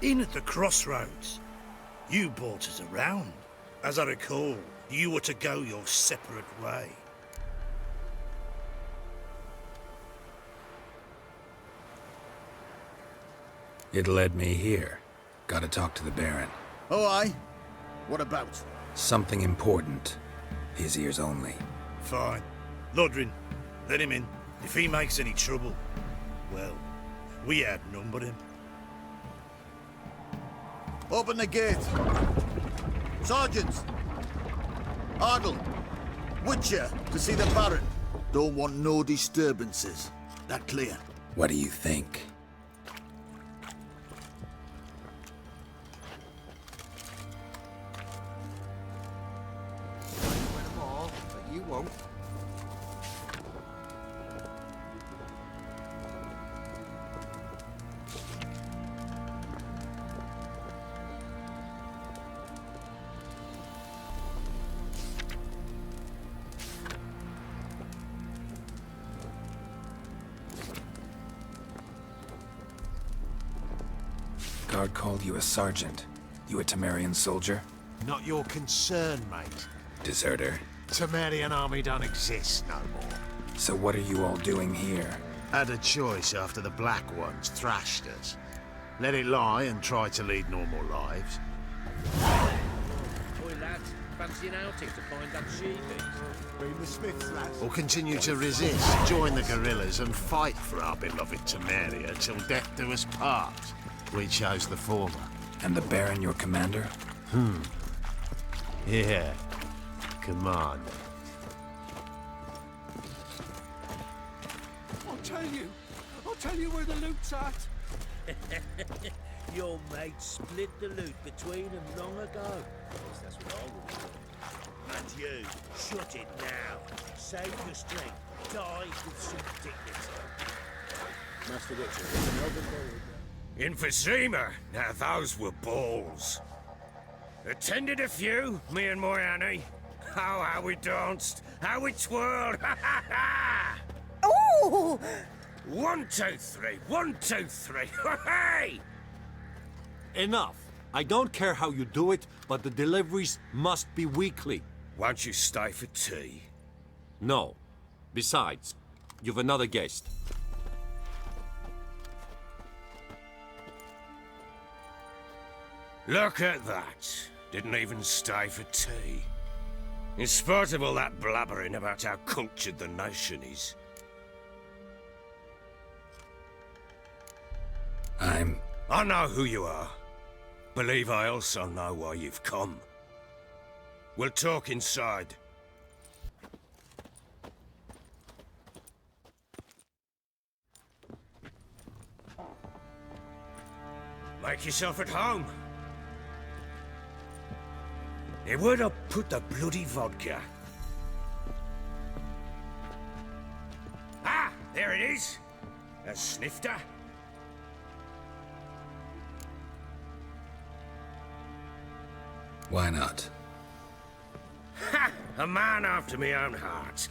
Speaker 15: In at the crossroads. You brought us around. As I recall, you were to go your separate way.
Speaker 2: It led me here. Gotta talk to the Baron.
Speaker 5: Oh, aye? What about?
Speaker 2: Something important. His ears only.
Speaker 15: Fine. Lodrin, let him in. If he makes any trouble, well, we outnumber him.
Speaker 5: Open the gate. Sergeants! Ardle! Witcher, to see the Baron. Don't want no disturbances. That clear?
Speaker 2: What do you think?
Speaker 5: You won't.
Speaker 2: Guard called you a sergeant. You a Temerian soldier?
Speaker 8: Not your concern, mate.
Speaker 2: Deserter?
Speaker 8: Temerian army don't exist no more.
Speaker 2: So what are you all doing here?
Speaker 8: Had a choice after the Black Ones thrashed us. Let it lie and try to lead normal lives.
Speaker 20: Boy, lads, fancy an outing to find that sheepies?
Speaker 8: Bring the Smiths, lads. Or continue to resist, join the guerrillas and fight for our beloved Temeria till death do us part. We chose the former.
Speaker 2: And the Baron your commander?
Speaker 8: Yeah. Commander.
Speaker 18: I'll tell you where the loot's at.
Speaker 14: Your mate split the loot between them long ago. At least that's what I would have done. And you, shut it now. Save your strength. Die with some dignity.
Speaker 22: Master Witcher, there's an elven boy.
Speaker 20: Emphysema! Now those were balls. Attended a few, me and my Annie. Oh, how we danced, how we twirled, ha ha ha!
Speaker 4: Oh!
Speaker 20: 1, 2, 3, 1, 2, 3, hey!
Speaker 22: Enough. I don't care how you do it, but the deliveries must be weekly.
Speaker 20: Won't you stay for tea?
Speaker 22: No. Besides, you've another guest.
Speaker 20: Look at that. Didn't even stay for tea. In spite of all that blabbering about how cultured the nation is. I know who you are. Believe I also know why you've come. We'll talk inside. Make yourself at home. Hey, where'd I put the bloody vodka? Ah, there it is. A snifter.
Speaker 2: Why not?
Speaker 20: Ha! A man after my own heart.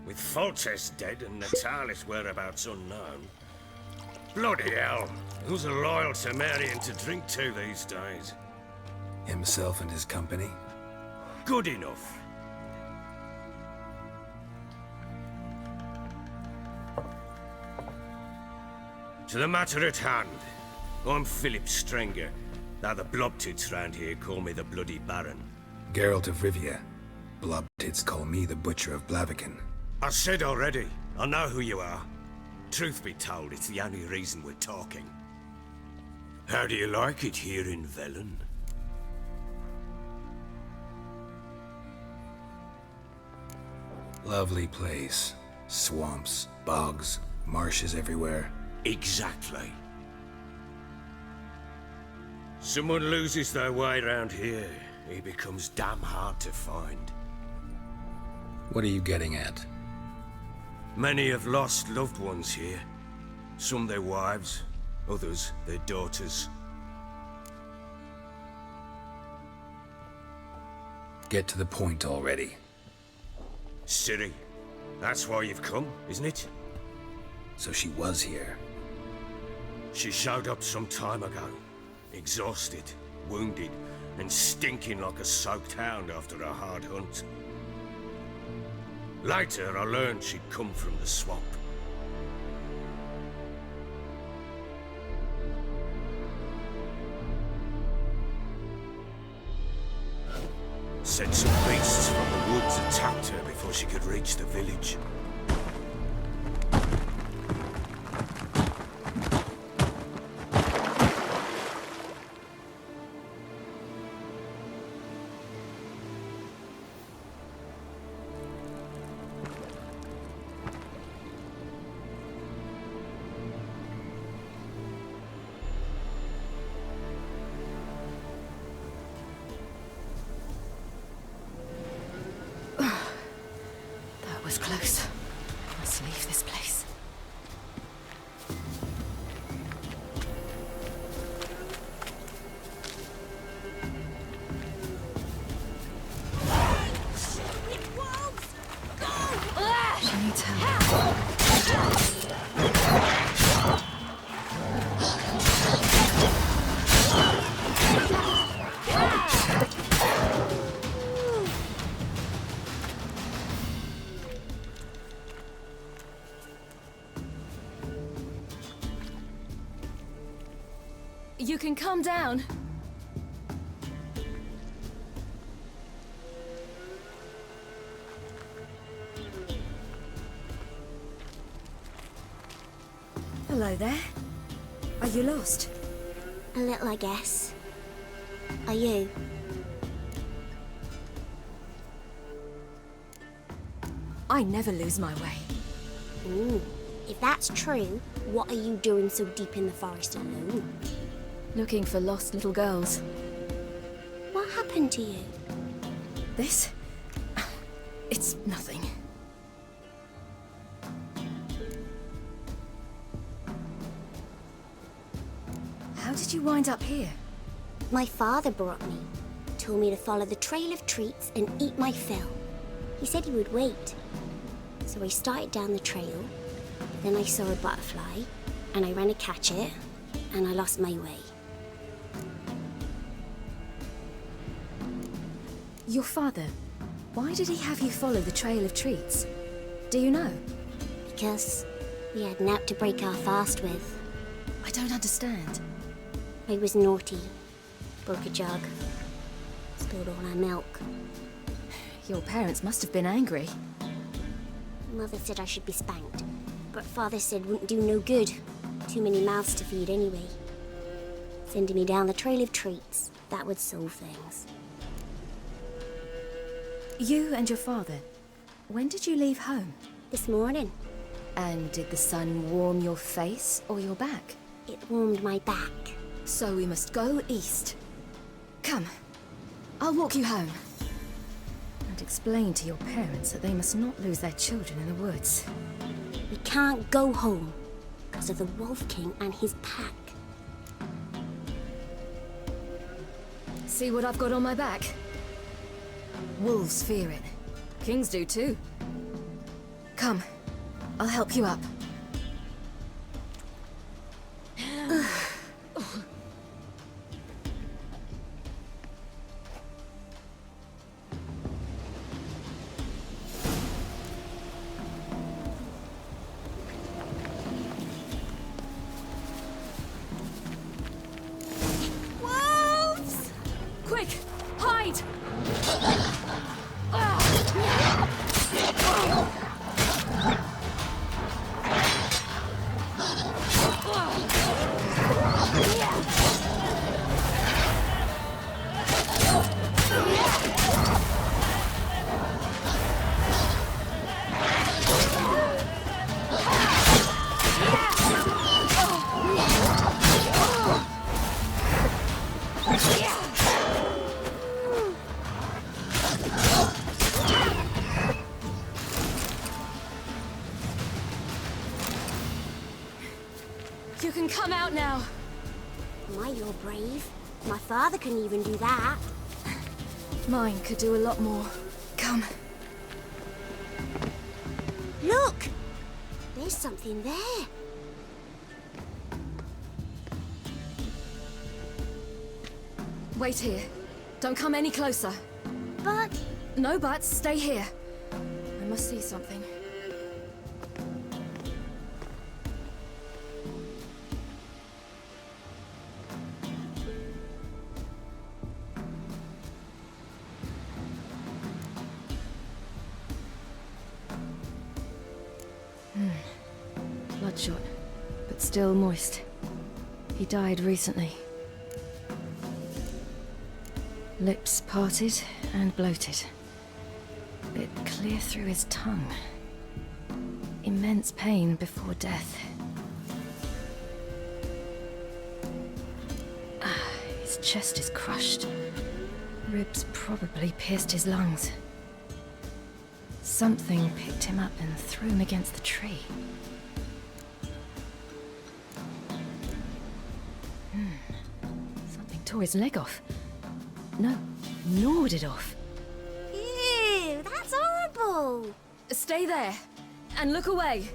Speaker 20: With Foltest dead and Natalis' whereabouts unknown. Bloody hell. Who's a loyal Temerian to drink to these days?
Speaker 2: Himself and his company?
Speaker 20: Good enough. To the matter at hand. I'm Philip Strenger. Now the blobtits round here call me the Bloody Baron.
Speaker 2: Geralt of Rivia. Blobtits call me the Butcher of Blaviken.
Speaker 20: I said already, I know who you are. Truth be told, it's the only reason we're talking. How do you like it here in Velen?
Speaker 2: Lovely place. Swamps, bogs, marshes everywhere.
Speaker 20: Exactly. Someone loses their way around here, he becomes damn hard to find.
Speaker 2: What are you getting at?
Speaker 20: Many have lost loved ones here. Some their wives, others their daughters.
Speaker 2: Get to the point already.
Speaker 20: Ciri, that's why you've come, isn't it?
Speaker 2: So she was here.
Speaker 20: She showed up some time ago. Exhausted, wounded, and stinking like a soaked hound after a hard hunt. Later, I learned she'd come from the swamp. Said some beasts from the woods attacked her before she could reach the village.
Speaker 10: Was close. I must leave this place. She needs help. You can calm down.
Speaker 4: Hello there. Are you lost?
Speaker 19: A little, I guess. Are you?
Speaker 10: I never lose my way.
Speaker 19: Ooh. If that's true, what are you doing so deep in the forest alone?
Speaker 10: Looking for lost little girls.
Speaker 19: What happened to you?
Speaker 10: This? It's nothing. How did you wind up here?
Speaker 19: My father brought me. Told me to follow the trail of treats and eat my fill. He said he would wait. So I started down the trail. Then I saw a butterfly, and I ran to catch it, and I lost my way.
Speaker 10: Your father, why did he have you follow the trail of treats? Do you know?
Speaker 19: Because we had naught to break our fast with.
Speaker 10: I don't understand.
Speaker 19: I was naughty. Broke a jug. Spilled all our milk.
Speaker 10: Your parents must have been angry.
Speaker 19: Mother said I should be spanked, but Father said wouldn't do no good. Too many mouths to feed anyway. Sending me down the trail of treats, that would solve things.
Speaker 10: You and your father, when did you leave home?
Speaker 19: This morning.
Speaker 10: And did the sun warm your face or your back?
Speaker 19: It warmed my back.
Speaker 10: So we must go east. Come, I'll walk you home. And explain to your parents that they must not lose their children in the woods.
Speaker 19: We can't go home because of the Wolf King and his pack.
Speaker 10: See what I've got on my back? Wolves fear it. Kings do too. Come, I'll help you up.
Speaker 19: Wolves!
Speaker 10: Quick, hide! You can come out now.
Speaker 19: My, you're brave. My father couldn't even do that.
Speaker 10: Mine could do a lot more. Come.
Speaker 19: Look! There's something there.
Speaker 10: Wait here. Don't come any closer.
Speaker 19: But...
Speaker 10: No buts. Stay here. I must see something. Bloodshot, but still moist. He died recently. Lips parted and bloated. Bit clear through his tongue. Immense pain before death. His chest is crushed. Ribs probably pierced his lungs. Something picked him up and threw him against the tree. Something tore his leg off. No, gnawed it off.
Speaker 19: Ew, that's horrible!
Speaker 10: Stay there, and look away.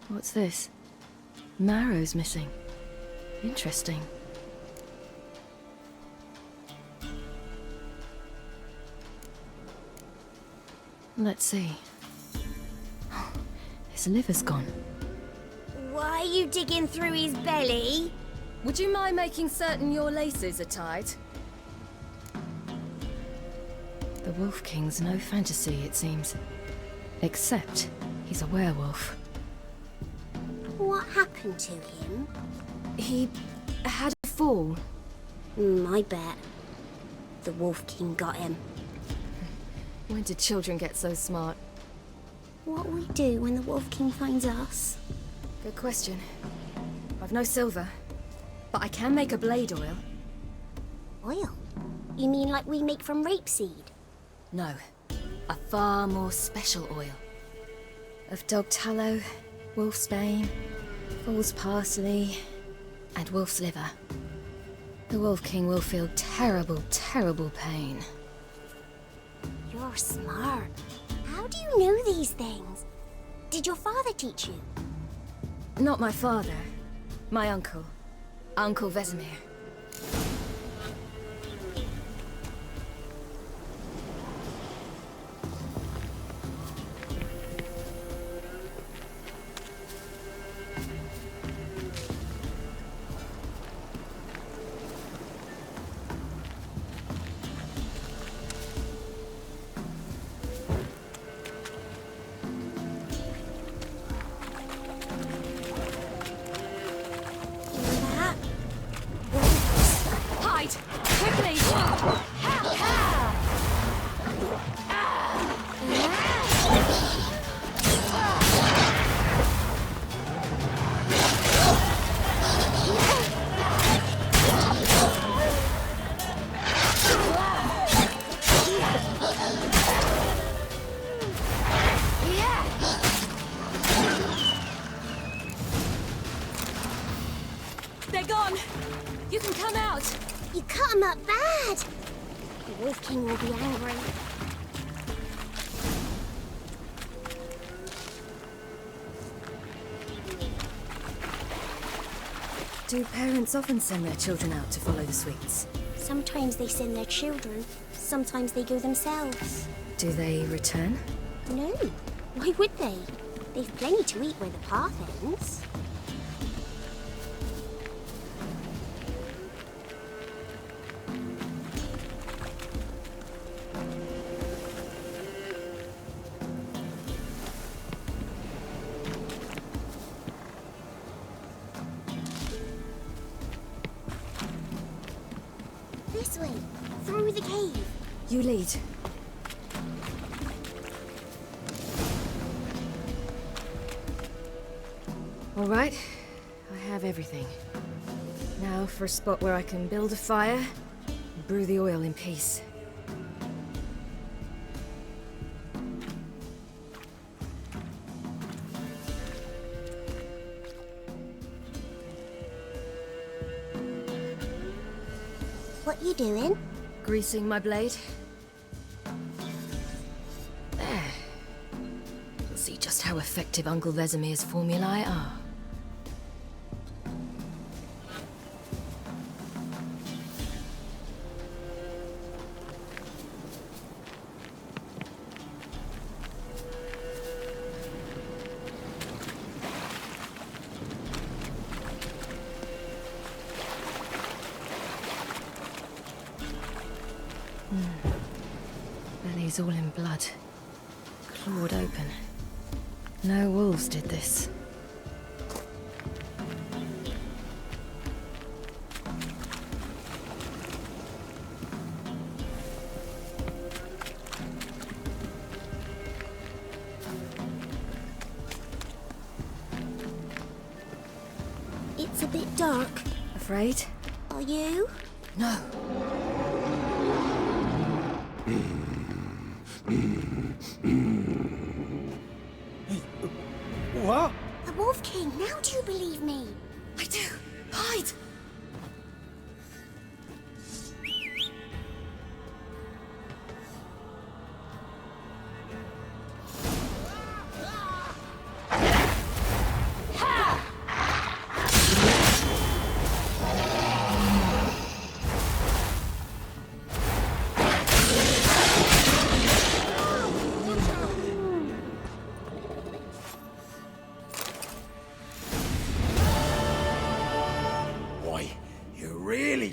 Speaker 10: What's this? Marrow's missing. Interesting. Let's see. His liver's gone.
Speaker 19: Why are you digging through his belly?
Speaker 10: Would you mind making certain your laces are tied? The Wolf King's no fantasy, it seems. Except he's a werewolf.
Speaker 19: What happened to him?
Speaker 10: He had a fall.
Speaker 19: I bet. The Wolf King got him.
Speaker 10: When did children get so smart?
Speaker 19: What'll we do when the Wolf King finds us?
Speaker 10: Good question. I've no silver, but I can make a blade oil.
Speaker 19: Oil? You mean like we make from rapeseed?
Speaker 10: No, a far more special oil. Of dog tallow, wolf's bane, fool's parsley, and wolf's liver. The Wolf King will feel terrible, terrible pain.
Speaker 19: You're smart. How do you know these things? Did your father teach you?
Speaker 10: Not my father. My uncle. Uncle Vesemir. They're gone! You can come out!
Speaker 19: You cut him up bad! The Wolf King will be angry.
Speaker 10: Do parents often send their children out to follow the sweets?
Speaker 19: Sometimes they send their children, sometimes they go themselves.
Speaker 10: Do they return?
Speaker 19: No. Why would they? They've plenty to eat where the path ends. This way, through the cave.
Speaker 10: You lead. All right, I have everything. Now for a spot where I can build a fire and brew the oil in peace.
Speaker 19: What you doing?
Speaker 10: Greasing my blade. There. You'll see just how effective Uncle Vesemir's formulae are. Belly's all in blood. Clawed open. No wolves did this.
Speaker 19: It's a bit dark.
Speaker 10: Afraid?
Speaker 19: Are you?
Speaker 10: No.
Speaker 13: What?
Speaker 19: The Wolf King, now do you believe me?
Speaker 10: I do. Hide!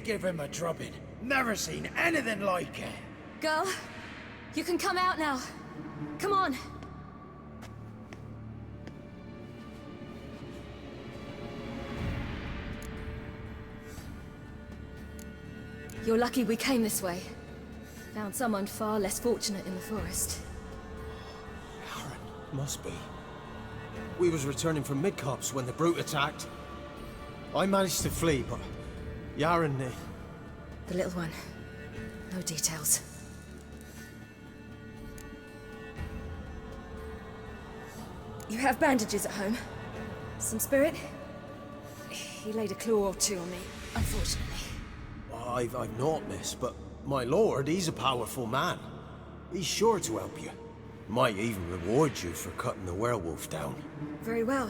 Speaker 3: Give him a drubbing. Never seen anything like it.
Speaker 10: Girl, you can come out now. Come on. You're lucky we came this way. Found someone far less fortunate in the forest.
Speaker 11: Must be. We was returning from Midcops when the brute attacked. I managed to flee, but Yaren...
Speaker 10: The little one. No details. You have bandages at home? Some spirit? He laid a claw or two on me, unfortunately.
Speaker 11: I've not, miss, but my lord, he's a powerful man. He's sure to help you. Might even reward you for cutting the werewolf down.
Speaker 10: Very well.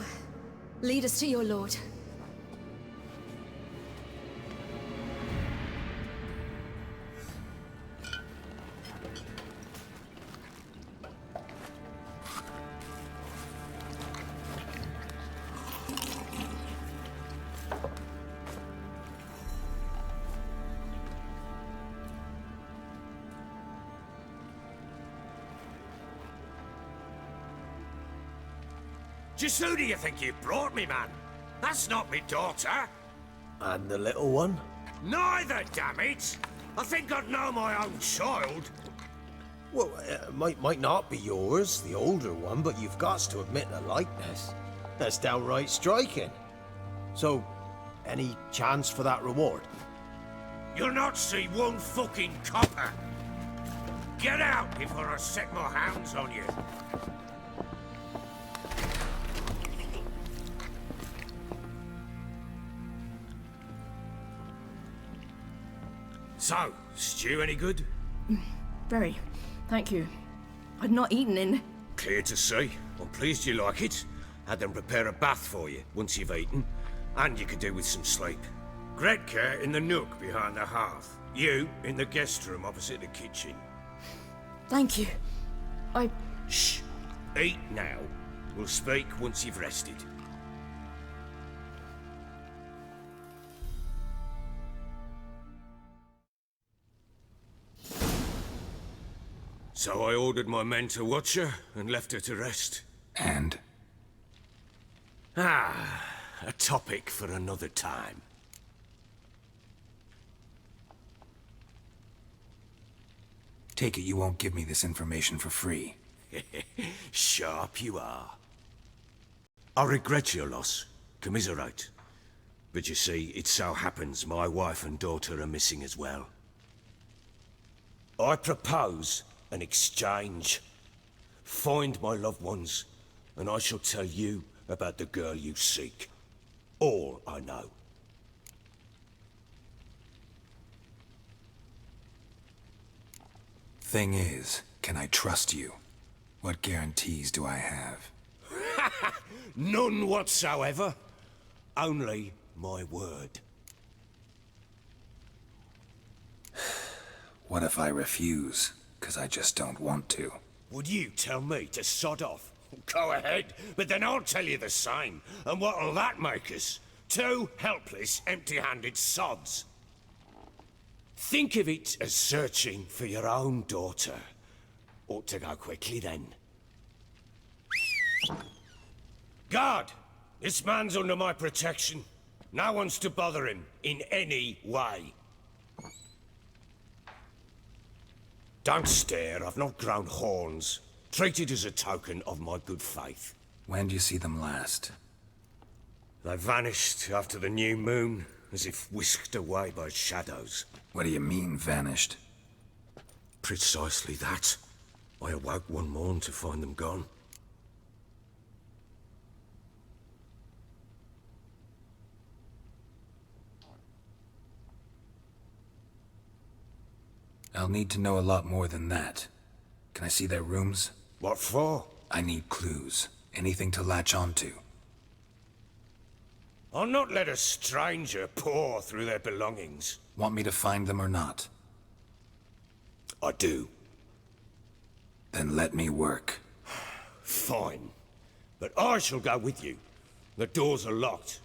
Speaker 10: Lead us to your lord.
Speaker 20: Just who do you think you brought me, man? That's not me daughter.
Speaker 11: And the little one?
Speaker 20: Neither, damn it! I think I'd know my own child.
Speaker 11: Well, might not be yours, the older one, but you've got to admit the likeness. That's downright striking. So, any chance for that reward?
Speaker 20: You'll not see one fucking copper. Get out before I set my hounds on you. So, stew any good?
Speaker 10: Very. Thank you. I'd not eaten in...
Speaker 20: Clear to see. I'm pleased you like it. Had them prepare a bath for you once you've eaten. And you could do with some sleep. Gretka in the nook behind the hearth. You in the guest room opposite the kitchen.
Speaker 10: Thank you.
Speaker 20: Shh. Eat now. We'll speak once you've rested. So I ordered my men to watch her and left her to rest.
Speaker 2: And?
Speaker 20: A topic for another time.
Speaker 2: Take it you won't give me this information for free.
Speaker 20: Sharp you are. I regret your loss. Commiserate. But you see, it so happens my wife and daughter are missing as well. I propose an exchange. Find my loved ones, and I shall tell you about the girl you seek. All I know.
Speaker 2: thing is, can I trust you? What guarantees do I have?
Speaker 20: None whatsoever. Only my word.
Speaker 2: What if I refuse? 'Cause I just don't want to.
Speaker 20: Would you tell me to sod off? Go ahead, but then I'll tell you the same. And what'll that make us? Two helpless, empty-handed sods. Think of it as searching for your own daughter. Ought to go quickly then. Guard! This man's under my protection. No one's to bother him in any way. Don't stare, I've not grown horns. Treat it as a token of my good faith.
Speaker 2: When do you see them last?
Speaker 20: They vanished after the new moon, as if whisked away by shadows.
Speaker 2: What do you mean, vanished?
Speaker 20: Precisely that. I awoke one morn to find them gone.
Speaker 2: I'll need to know a lot more than that. Can I see their rooms?
Speaker 20: What for?
Speaker 2: I need clues. Anything to latch onto.
Speaker 20: I'll not let a stranger pore through their belongings.
Speaker 2: Want me to find them or not?
Speaker 20: I do.
Speaker 2: Then let me work.
Speaker 20: Fine. But I shall go with you. The doors are locked,